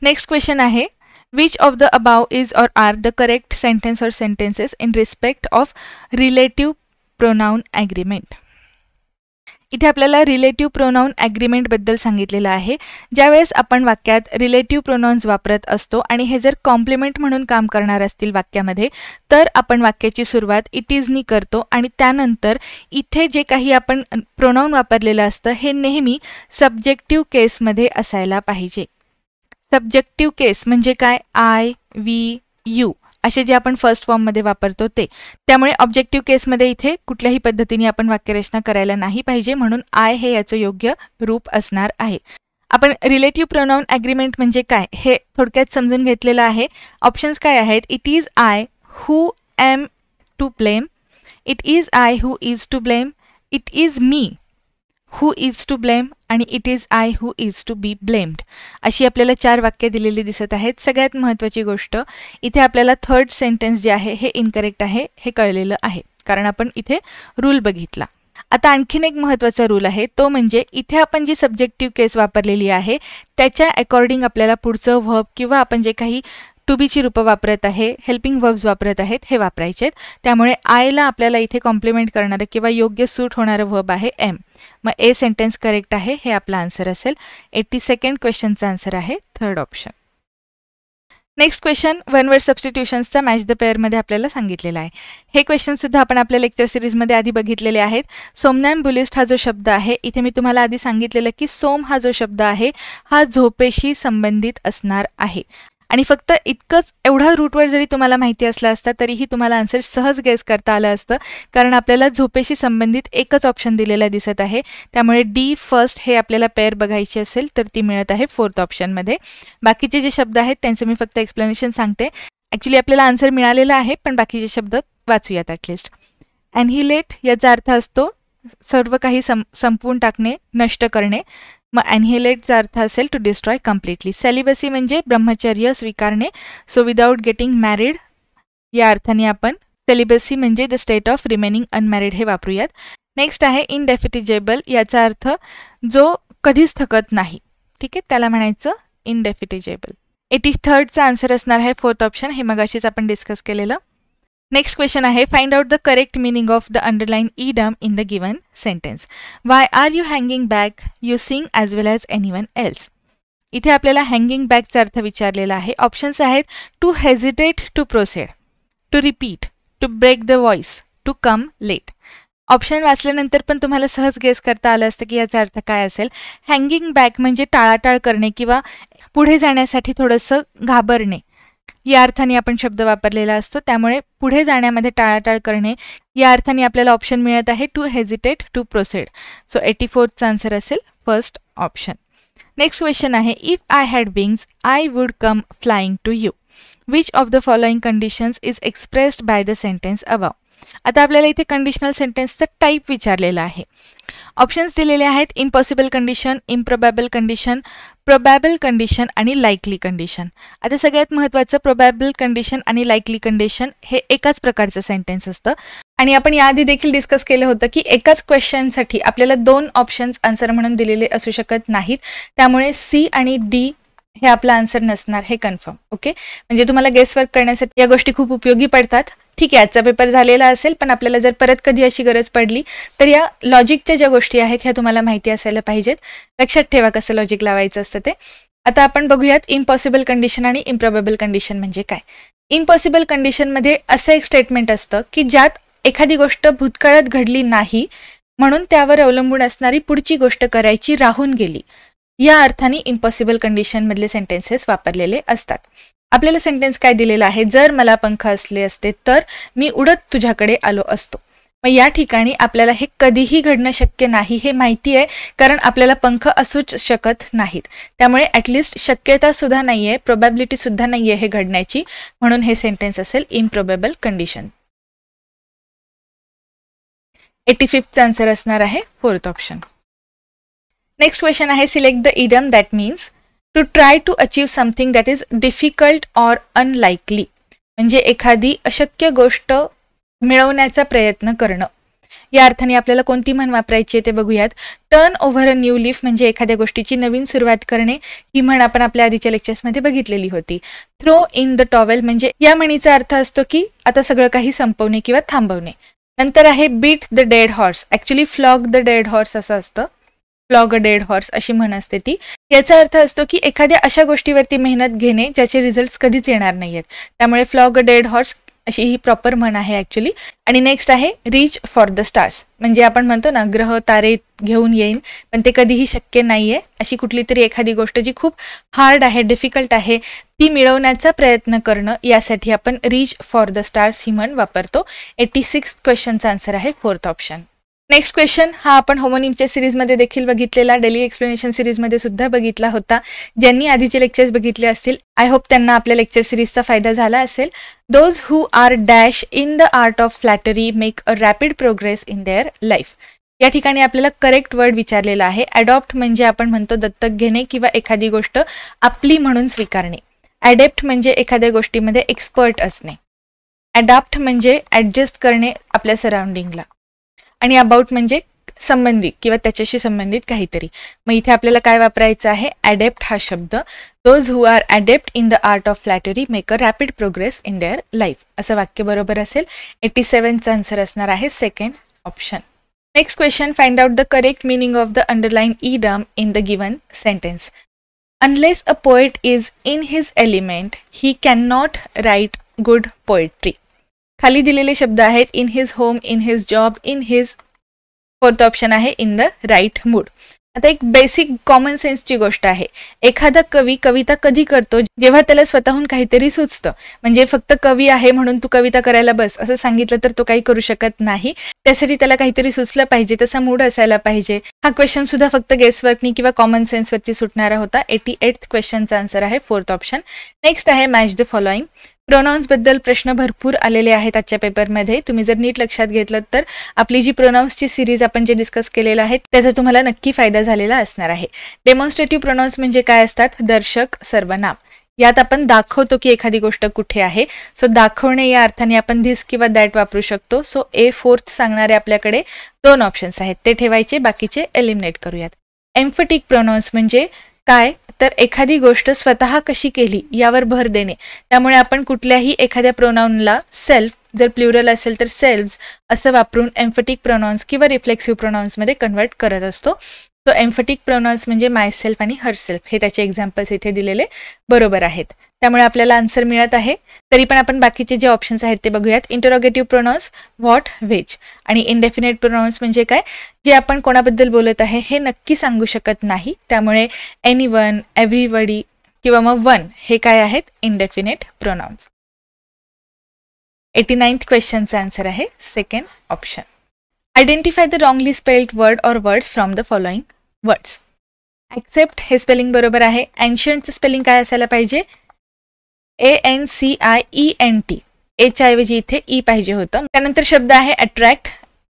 नेक्स्ट क्वेश्चन आहे which of the above is or are the correct sentence or sentences in respect of relative pronoun agreement. इथे आपल्याला रिलेटिव्ह प्रोनाउन ॲग्रीमेंटबद्दल सांगितलेलं आहे. ज्यावेळेस आपण वाक्यात रिलेटिव्ह प्रोनाउन्स वापरत असतो आणि हे जर कॉम्प्लिमेंट म्हणून काम करणार असतील वाक्यामध्ये, तर आपण वाक्याची सुरुवात इट इजनी करतो आणि त्यानंतर इथे जे काही आपण प्रोनाउन वापरलेलं असतं हे नेहमी सब्जेक्टिव्ह केसमध्ये असायला पाहिजे. सब्जेक्टिव्ह केस म्हणजे काय? आय, वी, यू असे जे आपण फर्स्ट फॉर्ममध्ये वापरतो ते. त्यामुळे ऑब्जेक्टिव्ह केसमध्ये इथे कुठल्याही पद्धतीने आपण वाक्यरचना करायला नाही पाहिजे, म्हणून आय हे याचं योग्य रूप असणार आहे. आपण रिलेटिव्ह प्रोनाउन ॲग्रीमेंट म्हणजे काय हे थोडक्यात समजून घेतलेलं आहे. ऑप्शन्स काय आहेत? It is I who am to blame, it is I who is to blame, it is me who is to blame आणि it is I who is to be blamed. अशी आपल्याला 4 वाक्य दिलेली दिसत आहेत. सगळ्यात महत्त्वाची गोष्ट इथे आपल्याला थर्ड सेंटेन्स जे आहे हे इनकरेक्ट आहे हे कळलेलं आहे, कारण आपण इथे रूल बघितला. आता आणखीन एक महत्त्वाचा रूल आहे, तो म्हणजे इथे आपण जी सब्जेक्टिव्ह केस वापरलेली आहे त्याच्या अकॉर्डिंग आपल्याला पुढचं व्हर्ब किंवा आपण जे काही टू बीची रूपं वापरत आहे, हेल्पिंग वर्ब्स वापरत आहेत हे वापरायचे आहेत. त्यामुळे आयला आपल्याला इथे कॉम्प्लिमेंट करणारं किंवा योग्य सूट होणारं वर्ब आहे एम. मग ए सेंटेन्स करेक्ट आहे, हे आपला आन्सर असेल. 82nd क्वेश्चनचा आन्सर आहे 3rd option. Next question one word सबस्टिट्यूशन्सचा मॅच द पेअरमध्ये आपल्याला सांगितलेला आहे. हे क्वेश्चन सुद्धा आपण आपल्या लेक्चर सिरीजमध्ये आधी बघितलेले आहेत. सोमनॅम्बुलिस्ट हा जो शब्द आहे, इथे मी तुम्हाला आधी सांगितलेलं की सोम हा जो शब्द आहे हा झोपेशी संबंधित असणार आहे. आणि फक्त इतकंच एवढा रूटवर जरी तुम्हाला माहिती असलं असतं तरीही तुम्हाला आन्सर सहज गेस करता आलं असतं, कारण आपल्याला झोपेशी संबंधित एकच ऑप्शन दिलेला दिसत आहे. त्यामुळे डी फर्स्ट हे आपल्याला पेअर बघायची असेल तर ती मिळत आहे 4th ऑप्शनमध्ये. बाकीचे जे शब्द आहेत त्यांचं मी फक्त एक्सप्लेनेशन सांगते. ॲक्च्युली आपल्याला आन्सर मिळालेला आहे, पण बाकीचे शब्द वाचूयात ॲटलिस्ट. ॲन्हिलेट याचा अर्थ असतो सर्व काही संपवून टाकणे, नष्ट करणे. मग ॲन्हिलेटचा अर्थ असेल टू डिस्ट्रॉय कम्प्लिटली. सेलिबसी म्हणजे ब्रह्मचर्य स्वीकारणे. सो विदाऊट गेटिंग मॅरिड या अर्थाने आपण सेलिबसी म्हणजे the state of remaining unmarried हे वापरूयात. नेक्स्ट आहे इनडेफिटिजेबल, याचा अर्थ जो कधीच थकत नाही. ठीक आहे, त्याला म्हणायचं इनडेफिटिजेबल. 83rdचा आन्सर असणार आहे 4th ऑप्शन, हे मगाशीच आपण डिस्कस केलेलं. नेक्स्ट क्वेश्चन आहे find out the correct meaning of the underline idiom in the given sentence. Why are you hanging back you sing as well as anyone else. इथे आपल्याला hanging बॅकचा अर्थ विचारलेला आहे. ऑप्शन्स आहेत to hesitate to proceed, to repeat, to break the voice, to come late. Option वाचल्यानंतर पण तुम्हाला सहज गेस करता आलं असतं की याचा अर्थ काय असेल. हँगिंग बॅक म्हणजे टाळाटाळ करणे किंवा पुढे जाण्यासाठी थोडंसं घाबरणे या अर्थाने आपण शब्द वापरलेला असतो. त्यामुळे पुढे जाण्यामध्ये टाळाटाळ करणे या अर्थाने आपल्याला ऑप्शन मिळत आहे to hesitate to proceed. So 84th answer असेल 1st ऑप्शन. नेक्स्ट क्वेश्चन आहे, if I had wings I would come flying to you. Which of the following conditions is expressed by the sentence above. आता आपल्याला इथे conditional सेंटेन्सचा type विचारलेला आहे. Options दिलेले आहेत, impossible condition, improbable condition, probable condition आणि likely condition. आता सगळ्यात महत्त्वाचं, प्रोबॅबल कंडिशन आणि लाईकली कंडिशन हे एकाच प्रकारचं सेंटेन्स असतं आणि आपण याआधी देखील डिस्कस केलं होतं की एकाच क्वेश्चनसाठी आपल्याला 2 ऑप्शन्स आन्सर म्हणून दिलेले असू शकत नाहीत. त्यामुळे सी आणि डी हे आपला आन्सर नसणार, हे कन्फर्म. ओके, म्हणजे तुम्हाला गेसवर्क करण्यासाठी या गोष्टी खूप उपयोगी पडतात. ठीक आहे, आजचा पेपर झालेला असेल, पण आपल्याला जर परत कधी अशी गरज पडली तर या लॉजिकच्या ज्या गोष्टी आहेत ह्या तुम्हाला माहिती असायला पाहिजेत. लक्षात ठेवा कसं लॉजिक लावायचं असतं ते. आता आपण बघूयात इम्पॉसिबल कंडिशन आणि इम्प्रोबेबल कंडिशन म्हणजे काय. इम्पॉसिबल कंडिशनमध्ये असं एक स्टेटमेंट असतं की ज्यात एखादी गोष्ट भूतकाळात घडली नाही म्हणून त्यावर अवलंबून असणारी पुढची गोष्ट करायची राहून गेली, या अर्थाने इम्पॉसिबल कंडिशनमधले सेंटेन्सेस वापरलेले असतात. आपल्याला सेंटेन्स काय दिलेला आहे, जर मला पंख असले असते तर मी उडत तुझ्याकडे आलो असतो. मग या ठिकाणी आपल्याला हे कधीही घडणं शक्य नाही हे माहिती आहे, कारण आपल्याला पंख असूच शकत नाहीत. त्यामुळे ॲटलिस्ट शक्यता सुद्धा नाही आहे, प्रोबॅबिलिटी सुद्धा नाही आहे हे घडण्याची, म्हणून हे सेंटेन्स असेल इम्प्रोबेबल कंडिशन. 85th आन्सर असणार आहे 4th ऑप्शन. नेक्स्ट क्वेश्चन आहे, select the idiom that means to try to achieve something that is difficult or unlikely. म्हणजे एखादी अशक्य गोष्ट मिळवण्याचा प्रयत्न करणं. या अर्थाने आपल्याला कोणती म्हण वापरायची आहे ते बघूयात. Turn over a new leaf म्हणजे एखाद्या गोष्टीची नवीन सुरुवात करणे. ही म्हण आपण आपल्या आधीच्या लेक्चर्समध्ये बघितलेली होती. थ्रो इन द टॉवेल म्हणजे या म्हणीचा अर्थ असतो की आता सगळं काही संपवणे किंवा थांबवणे. नंतर आहे beat the dead horse, actually flog the dead horse असं असतं. फ्लॉग अ डेड हॉर्स अशी म्हण असते ती. याचा अर्थ असतो की एखाद्या अशा गोष्टीवरती मेहनत घेणे ज्याचे रिझल्ट्स कधीच येणार नाहीयेत. त्यामुळे फ्लॉग अ डेड हॉर्स अशी ही प्रॉपर म्हण आहे ॲक्च्युली. आणि नेक्स्ट आहे रीच फॉर द स्टार्स, म्हणजे आपण म्हणतो ना ग्रह तारे घेऊन येईन पण ते कधीही शक्य नाहीये. अशी कुठली तरी एखादी गोष्ट जी खूप हार्ड आहे, डिफिकल्ट आहे, ती मिळवण्याचा प्रयत्न करणं, यासाठी आपण रीच फॉर द स्टार्स ही म्हण वापरतो. 86th क्वेश्चनचा आन्सर आहे 4th ऑप्शन. नेक्स्ट क्वेश्चन हा आपण होमोनिमच्या सिरीजमध्ये देखील बघितलेला, डेली एक्सप्लेनेशन सिरीजमध्ये सुद्धा बघितला होता. ज्यांनी आधीचे लेक्चर्स बघितले असतील आय होप त्यांना आपल्या लेक्चर सिरीजचा फायदा झाला असेल. Those who are dash in the art of flattery make a rapid progress in their life. या ठिकाणी आपल्याला करेक्ट वर्ड विचारलेला आहे. अडॉप्ट म्हणजे आपण म्हणतो दत्तक घेणे किंवा एखादी गोष्ट आपली म्हणून स्वीकारणे. ॲडेप्ट म्हणजे एखाद्या गोष्टीमध्ये एक्सपर्ट असणे. अडॅप्ट म्हणजे ॲडजस्ट करणे आपल्या सराउंडिंगला. आणि अबाउट म्हणजे संबंधित किंवा त्याच्याशी संबंधित काहीतरी. मग इथे आपल्याला काय वापरायचं आहे, ॲडेप्ट हा शब्द. Those who are adept in the art of flattery make a rapid progress in their life, असं वाक्य बरोबर असेल. 87th आन्सर असणार आहे 2nd option. Next question, find out the correct meaning of the underline idiom in the given sentence. Unless a poet is in his element he can not write good poetry. खाली दिलेले शब्द आहेत in his home, in his job, in his. 4th option आहे in the right mood. आता एक basic common सेन्सची गोष्ट आहे. एखादा कवी कविता कधी करतो, जेव्हा त्याला स्वतःहून काहीतरी सुचतं. म्हणजे फक्त कवी आहे म्हणून तू कविता करायला बस असं सांगितलं तर तो काही करू शकत नाही. त्यासाठी त्याला काहीतरी सुचलं पाहिजे, तसा मूड असायला पाहिजे. हा क्वेश्चन सुद्धा फक्त गेसवर्कनी किंवा कॉमन सेन्सवरती सुटणारा होता. 88th क्वेश्चनचा आन्सर आहे 4th ऑप्शन. नेक्स्ट आहे मॅच द फॉलोइंग. प्रोनाउन्सबद्दल प्रश्न भरपूर आलेले आहेत आजच्या पेपरमध्ये. तुम्ही जर नीट लक्षात घेतलं तर आपली जी प्रोनाउन्सची सिरीज आपण जे डिस्कस केलेलं आहे त्याचा तुम्हाला नक्की फायदा झालेला असणार आहे. डेमॉन्स्ट्रेटिव्ह प्रोनाउन्स म्हणजे काय असतात, दर्शक सर्वनाम. यात आपण दाखवतो की एखादी गोष्ट कुठे आहे. सो दाखवणे या अर्थाने आपण धिस किंवा दॅट वापरू शकतो. सो A4th सांगणारे आपल्याकडे 2 ऑप्शन्स आहेत, ते ठेवायचे, बाकीचे एलिमिनेट करूयात. एम्फटिक प्रोनाउन्स म्हणजे काय, तर एखादी गोष्ट स्वतः कशी केली यावर भर देणे. त्यामुळे आपण कुठल्याही एखाद्या प्रोनाउनला सेल्फ, जर प्लुरल असेल तर सेल्व्स असं वापरून एम्फटिक प्रोनाउन्स किंवा रिफ्लेक्सिव्ह प्रोनाउन्समध्ये कन्वर्ट करत असतो. तो एम्फटिक प्रोनाउन्स म्हणजे माय सेल्फ आणि हर सेल्फ, हे त्याचे एक्झाम्पल्स इथे दिलेले बरोबर आहेत. त्यामुळे आपल्याला आन्सर मिळत आहे. तरी पण आपण बाकीचे जे ऑप्शन्स आहेत ते बघूयात. Interrogative pronounce what, which. आणि इनडेफिनेट प्रोनाउन्स म्हणजे काय, जे आपण कोणाबद्दल बोलत आहे हे नक्की सांगू शकत नाही. त्यामुळे एनीवन, एव्हरीबडी किंवा मग वन हे काय आहेत, इनडेफिनेट प्रोनाउन्स. 89th क्वेश्चनचा आन्सर आहे 2nd option. Identify the wrongly spelled word or words from the following words. Accept हे स्पेलिंग बरोबर आहे. एन्शियंटचं स्पेलिंग काय असायला पाहिजे? ANCIENT. एच्या ऐवजी इथे ई पाहिजे होतं. त्यानंतर शब्द आहे अट्रॅक्ट,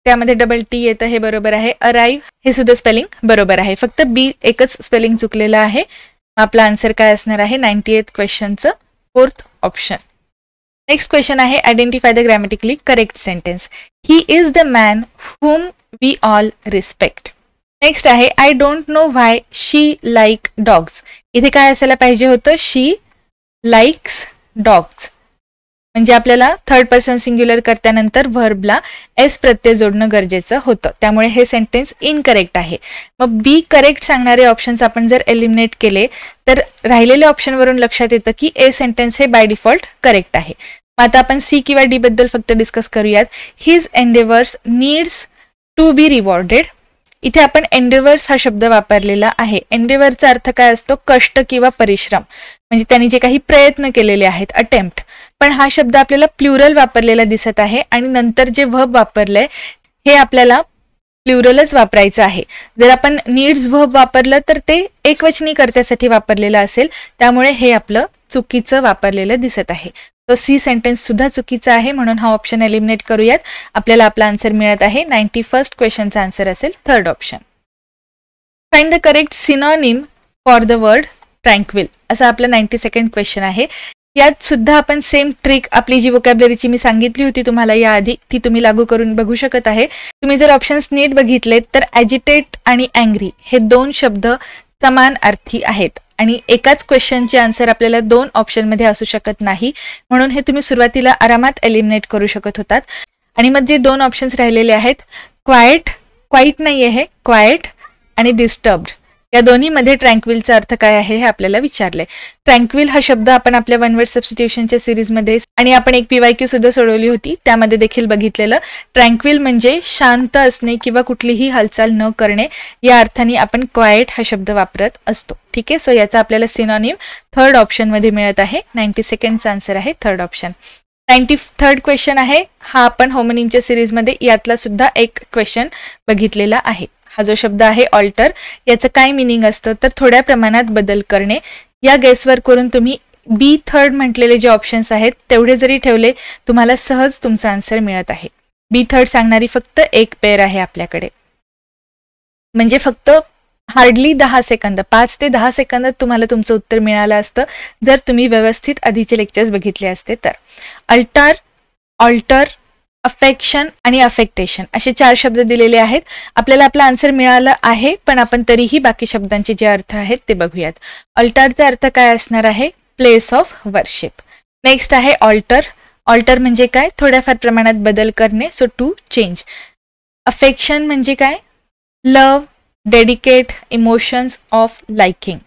त्यामध्ये डबल टी येतं, हे बरोबर आहे. अराईव्ह हे सुद्धा स्पेलिंग बरोबर आहे. फक्त बी एकच स्पेलिंग चुकलेलं आहे. आपला आन्सर काय असणार आहे? 98th क्वेश्चनचं 4th ऑप्शन. नेक्स्ट क्वेश्चन आहे identify the grammatically correct sentence. He is the man whom we all respect. Next आहे I don't know why she like dogs. इथे काय असायला पाहिजे होतं? She likes dogs. म्हणजे आपल्याला थर्ड पर्सन सिंग्युलर करतानंतर व्हर्बला एस प्रत्यय जोडणं गरजेचं होतं. त्यामुळे हे सेंटेन्स इनकरेक्ट आहे. मग बी करेक्ट सांगणारे ऑप्शन्स आपण जर एलिमिनेट केले तर राहिलेल्या ऑप्शनवरून लक्षात येतं की ए सेंटेन्स हे बाय डिफॉल्ट करेक्ट आहे. आता आपण सी किंवा डी बद्दल फक्त डिस्कस करूयात. His endeavours needs to be rewarded. इथे आपण एंडेवर्स हा शब्द वापरलेला आहे. एंडेवरचा अर्थ काय असतो? कष्ट किंवा परिश्रम, म्हणजे त्यांनी जे काही प्रयत्न केलेले आहेत, अटेम्प्ट. पण हा शब्द आपल्याला प्लुरल वापरलेला दिसत आहे आणि नंतर जे व्हर्ब वापरलंय हे आपल्याला प्लुरलच वापरायचं आहे. जर आपण नीड्स व्हर्ब वापरलं तर ते एकवचनी कर्त्यासाठी वापरलेलं असेल. त्यामुळे हे आपलं चुकीचं वापरलेलं दिसत आहे. तो सी सेंटेन्स सुद्धा चुकीचा आहे, म्हणून हा ऑप्शन एलिमिनेट करूयात. आपल्याला आपला आन्सर मिळत आहे 91st क्वेश्चनचा आन्सर असेल 3rd option. Find the correct synonym for the word tranquil असा आपला 92nd क्वेश्चन आहे. यात सुद्धा आपण सेम ट्रिक आपली जी वोकॅब्युलरीची मी सांगितली होती तुम्हाला याआधी ती तुम्ही लागू करून बघू शकत आहे. तुम्ही जर ऑप्शन्स नीट बघितलेत तर ॲजिटेट आणि अँग्री हे 2 शब्द समान अर्थी आहेत आणि एकाच क्वेश्चनचे आन्सर आपल्याला 2 ऑप्शनमध्ये असू शकत नाही. म्हणून हे तुम्ही सुरुवातीला आरामात एलिमिनेट करू शकत होतात. आणि मग जे 2 ऑप्शन्स राहिलेले आहेत क्वाईट नाही आहे, क्वाईट आणि डिस्टर्ब्ड, या दोन्हीमध्ये ट्रँक्विलचा अर्थ काय आहे हे आपल्याला विचारले. ट्रँक्विल हा शब्द आपण आपल्या वन वर्ड सबस्टिट्यूशनच्या सिरीजमध्ये आणि आपण एक PYQ सुद्धा सोडवली होती त्यामध्ये देखील बघितलेलं. ट्रँक्विल म्हणजे शांत असणे किंवा कुठलीही हालचाल न करणे या अर्थाने आपण क्वाइट हा शब्द वापरत असतो. ठीक आहे. सो याचा आपल्याला सिनॉनिम 3rd ऑप्शनमध्ये मिळत आहे. 92nd आन्सर आहे 3rd ऑप्शन. 93rd क्वेश्चन आहे. हा आपण होमोनिमच्या सिरीजमध्ये यातला सुद्धा एक क्वेश्चन बघितलेला आहे. हा जो शब्द आहे ऑल्टर, याचं काय मिनिंग असतं तर थोड्या प्रमाणात बदल करणे. या गेसवर करून तुम्ही बी थर्ड म्हटलेले जे ऑप्शन्स आहेत तेवढे जरी ठेवले तुम्हाला सहज तुमचा आन्सर मिळत आहे. बी थर्ड सांगणारी फक्त एक पेअर आहे आपल्याकडे, म्हणजे फक्त हार्डली 10 सेकंद 5 ते 10 सेकंदात तुम्हाला तुमचं उत्तर मिळालं असतं जर तुम्ही व्यवस्थित आधीचे लेक्चर्स बघितले असते तर. अल्टर, ऑल्टर, अफेक्शन आणि अफेक्टेशन असे 4 शब्द दिलेले आहेत. आपल्याला आपला आन्सर मिळाला आहे पण आपण तरीही बाकी शब्दांचे जे अर्थ आहेत ते बघूयात. अल्टरचा अर्थ काय असणार आहे? Place of worship. नेक्स्ट आहे ऑल्टर. ऑल्टर म्हणजे काय? थोड्याफार प्रमाणात बदल करणे, सो टू चेंज. अफेक्शन म्हणजे काय? Love, dedicate, emotions of liking.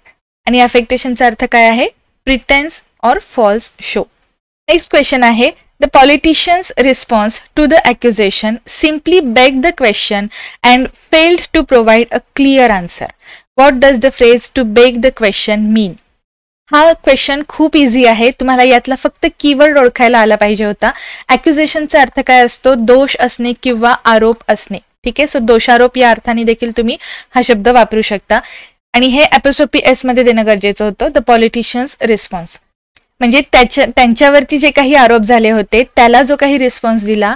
आणि अफेक्टेशनचा अर्थ काय आहे? Pretence or false show. Next question आहे The politician's response to the accusation simply begged the question and failed to provide a clear answer. What does the phrase to beg the question mean? हा question खूप easy आहे. तुम्हाला यातला फक्त keyword ओळखायला आला पाहिजे होता. ॲक्युजेशनचा अर्थ काय असतो? दोष असणे किंवा आरोप असणे. ठीक आहे. सो दोषारोप या अर्थाने देखील तुम्ही हा शब्द वापरू शकता आणि हे ॲपोस्ट्रोफी एस मध्ये देणं गरजेचं होतं. द पॉलिटिशियन्स रिस्पॉन्स म्हणजे त्यांच्यावरती जे काही आरोप झाले होते त्याला जो काही रिस्पॉन्स दिला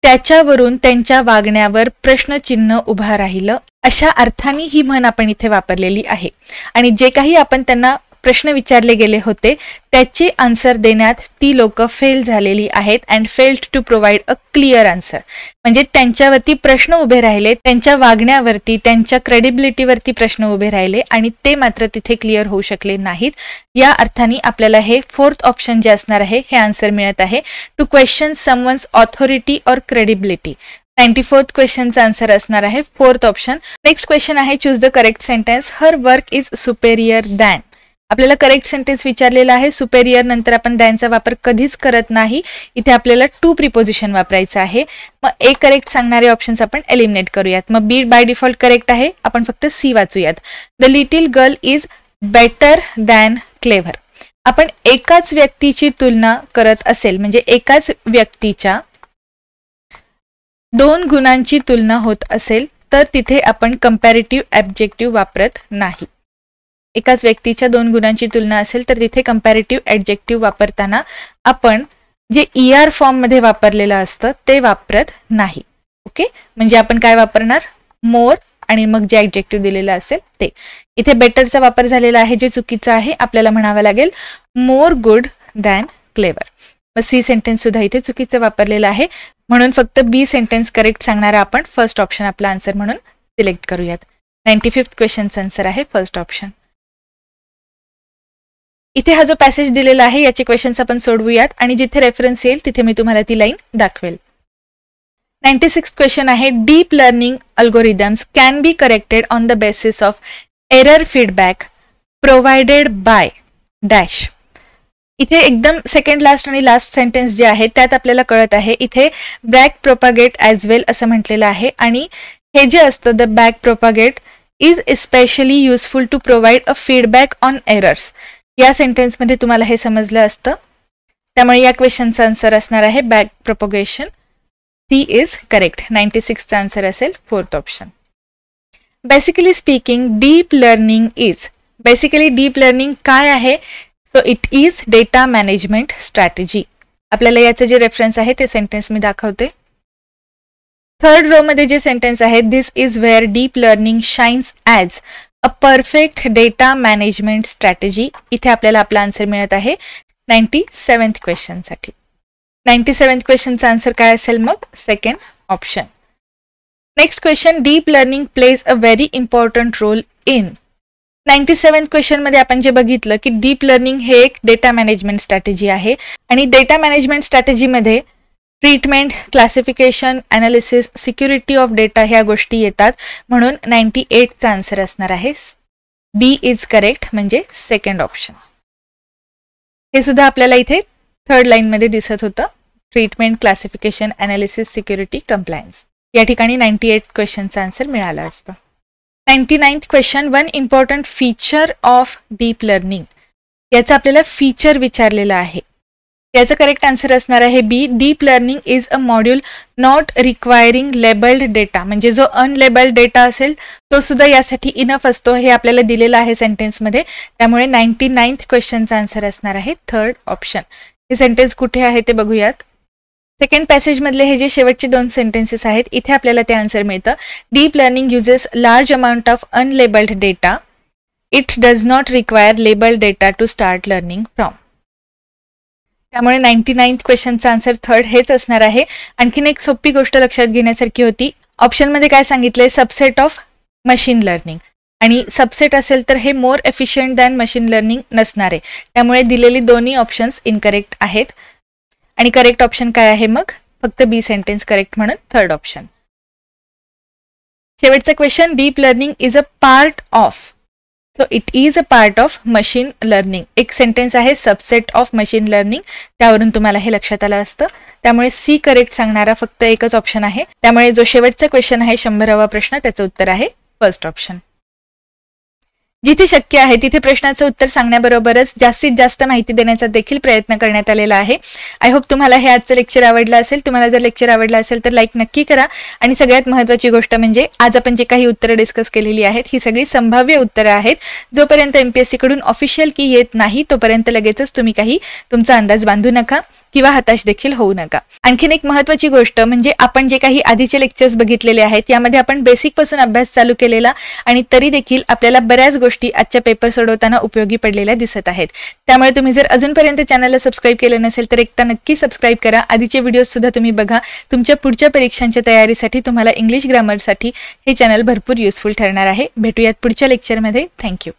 त्याच्यावरून त्यांच्या वागण्यावर प्रश्नचिन्ह उभा राहिलं अशा अर्थाने ही म्हण आपण इथे वापरलेली आहे. आणि जे काही आपण त्यांना प्रश्न विचारले गेले होते त्याचे आन्सर देण्यात ती लोक फेल झालेली आहेत and failed to provide a clear answer. म्हणजे त्यांच्यावरती प्रश्न उभे राहिले, त्यांच्या वागण्यावरती, त्यांच्या क्रेडिबिलिटीवरती प्रश्न उभे राहिले आणि ते मात्र तिथे क्लिअर होऊ शकले नाहीत. या अर्थाने आपल्याला हे 4th ऑप्शन जे असणार आहे हे आन्सर मिळत आहे. To question someone's authority or credibility. 94th क्वेश्चनचा आन्सर असणार आहे 4th ऑप्शन. नेक्स्ट क्वेश्चन आहे choose the correct sentence. Her work is superior than. आपल्याला करेक्ट सेंटेन्स विचारलेला आहे. सुपेरियर नंतर आपण दॅनचा वापर कधीच करत नाही. इथे आपल्याला टू प्रिपोजिशन वापरायचं आहे. मग ए करेक्ट सांगणारे ऑप्शन्स आपण एलिमिनेट करूयात. मग बी बाय डिफॉल्ट करेक्ट आहे. आपण फक्त सी वाचूयात. The little girl is better than clever. आपण एकाच व्यक्तीची तुलना करत असेल म्हणजे एकाच व्यक्तीच्या 2 गुणांची तुलना होत असेल तर तिथे आपण कंपॅरेटिव्ह ॲब्जेक्टिव्ह वापरत नाही. एकाच व्यक्तीच्या 2 गुणांची तुलना असेल तर तिथे कंपॅरेटिव्ह ॲडजेक्टिव्ह वापरताना आपण जे ER फॉर्ममध्ये वापरलेलं असतं ते वापरत नाही. ओके, म्हणजे आपण काय वापरणार, मोर आणि मग जे ॲडजेक्टिव्ह दिलेलं असेल ते. इथे बेटरचा वापर झालेला आहे जे चुकीचं आहे. आपल्याला म्हणावं लागेल मोर गुड दॅन क्लेवर. मग सी सेंटेन्स सुद्धा इथे चुकीचं वापरलेलं आहे, म्हणून फक्त बी सेंटेन्स करेक्ट सांगणारा आपण फर्स्ट ऑप्शन आपला आन्सर म्हणून सिलेक्ट करूयात. 95th क्वेश्चनचा आन्सर आहे फर्स्ट ऑप्शन. इथे हा जो पॅसेज दिलेला आहे याचे क्वेश्चन्स आपण सोडवूयात आणि जिथे रेफरन्स येईल तिथे मी तुम्हाला ती लाईन दाखवेल. 96th क्वेश्चन आहे, deep learning algorithms can be corrected on the basis of error feedback provided bye dash. इथे एकदम सेकंड लास्ट आणि लास्ट सेंटेन्स जे आहे त्यात आपल्याला कळत आहे इथे बॅक प्रोपागेट ॲज वेल असं म्हटलेलं आहे आणि हे जे असतं the back propagate is especially useful to provide a feedback on errors. या सेंटेन्समध्ये तुम्हाला हे समजलं असतं, त्यामुळे या क्वेश्चनचा आन्सर असणार आहे back propagation. C is correct. 96चा आन्सर असेल fourth option. Basically speaking deep learning is. Basically deep learning काय आहे, so it is data management strategy. आपल्याला याचं जे रेफरन्स आहे ते सेंटेन्स मी दाखवते. थर्ड रो मध्ये जे सेंटेन्स आहे, this is where deep learning shines as a perfect data management strategy. इथे आपल्याला आपला आन्सर मिळत आहे 97th क्वेश्चनसाठी. 97th क्वेश्चनचा आन्सर काय असेल मग second option. Next question, deep learning plays a very important role in. 97th question मध्ये आपण जे बघितलं की डीप लर्निंग हे एक डेटा मॅनेजमेंट स्ट्रॅटेजी आहे आणि डेटा मॅनेजमेंट स्ट्रॅटेजीमध्ये treatment, classification, analysis, security of data ह्या गोष्टी येतात, म्हणून 98चा आन्सर असणार आहे बी इज करेक्ट म्हणजे सेकंड ऑप्शन. हे सुद्धा आपल्याला इथे थर्ड लाईनमध्ये दिसत होतं, treatment, classification, analysis, security, compliance. या ठिकाणी 98th क्वेश्चनचा आन्सर मिळाला असतं. 99th question, one important feature of deep learning. याचं आपल्याला फीचर विचारलेलं आहे. याचं करेक्ट आन्सर असणार आहे B. Deep learning is a module not requiring labelled data. म्हणजे जो अनलेबल्ड डेटा असेल तो सुद्धा यासाठी इनफ असतो, हे आपल्याला दिलेलं आहे सेंटेन्समध्ये. त्यामुळे 99th क्वेश्चनचा आन्सर असणार आहे थर्ड ऑप्शन. हे सेंटेन्स कुठे आहे ते बघूयात. सेकंड पॅसेजमधले हे जे शेवटचे 2 सेंटेन्सेस आहेत इथे आपल्याला ते आन्सर मिळतं. Deep learning uses large amount of unlabelled data. It does not require labelled data to start learning from. त्यामुळे 99th क्वेश्चनचा आन्सर थर्ड हेच असणार आहे. आणखीन एक सोपी गोष्ट लक्षात घेण्यासारखी होती, ऑप्शनमध्ये काय सांगितलंय, सबसेट ऑफ मशीन लर्निंग, आणि सबसेट असेल तर हे more efficient than machine learning नसणार आहे. त्यामुळे दिलेली दोन्ही ऑप्शन्स इनकरेक्ट आहेत आणि करेक्ट ऑप्शन काय आहे मग फक्त बी सेंटेन्स करेक्ट म्हणून थर्ड ऑप्शन. शेवटचा question, deep learning is a part of. So it is a part of machine learning. एक सेंटेन्स आहे सबसेट ऑफ मशीन लर्निंग, त्यावरून तुम्हाला हे लक्षात आलं असतं. त्यामुळे सी करेक्ट सांगणारा फक्त एकच ऑप्शन आहे. त्यामुळे जो शेवटचा क्वेश्चन आहे 100वा प्रश्न, त्याचं उत्तर आहे फर्स्ट ऑप्शन. जिथे शक्य आहे तिथे प्रश्नाचं उत्तर सांगण्याबरोबरच जास्तीत जास्त माहिती देण्याचा देखील प्रयत्न करण्यात आलेला आहे. आय होप तुम्हाला हे आजचं लेक्चर आवडलं असेल. तुम्हाला जर लेक्चर आवडलं असेल तर लाईक नक्की करा. आणि सगळ्यात महत्त्वाची गोष्ट म्हणजे आज आपण जे काही उत्तरं डिस्कस केलेली आहेत ही सगळी संभाव्य उत्तरं आहेत. जोपर्यंत MPSC कडून ऑफिशियल की येत नाही तोपर्यंत लगेचच तुम्ही काही तुमचा अंदाज बांधू नका किंवा हताश देखील होऊ नका. आणखीन एक महत्त्वाची गोष्ट म्हणजे आपण जे काही आधीचे लेक्चर्स बघितलेले आहेत यामध्ये आपण बेसिक पासून अभ्यास चालू केलेला आणि तरी देखील आपल्याला बऱ्याच गोष्टी आजच्या पेपर सोडवताना उपयोगी पडलेल्या दिसत आहेत. त्यामुळे तुम्ही जर अजूनपर्यंत चॅनलला सबस्क्राईब केलं नसेल तर एकदा नक्की सबस्क्राईब करा. आधीचे व्हिडिओज सुद्धा तुम्ही बघा. तुमच्या पुढच्या परीक्षांच्या तयारीसाठी तुम्हाला इंग्लिश ग्रामरसाठी हे चॅनल भरपूर युजफुल ठरणार आहे. भेटूयात पुढच्या लेक्चरमध्ये. थँक्यू.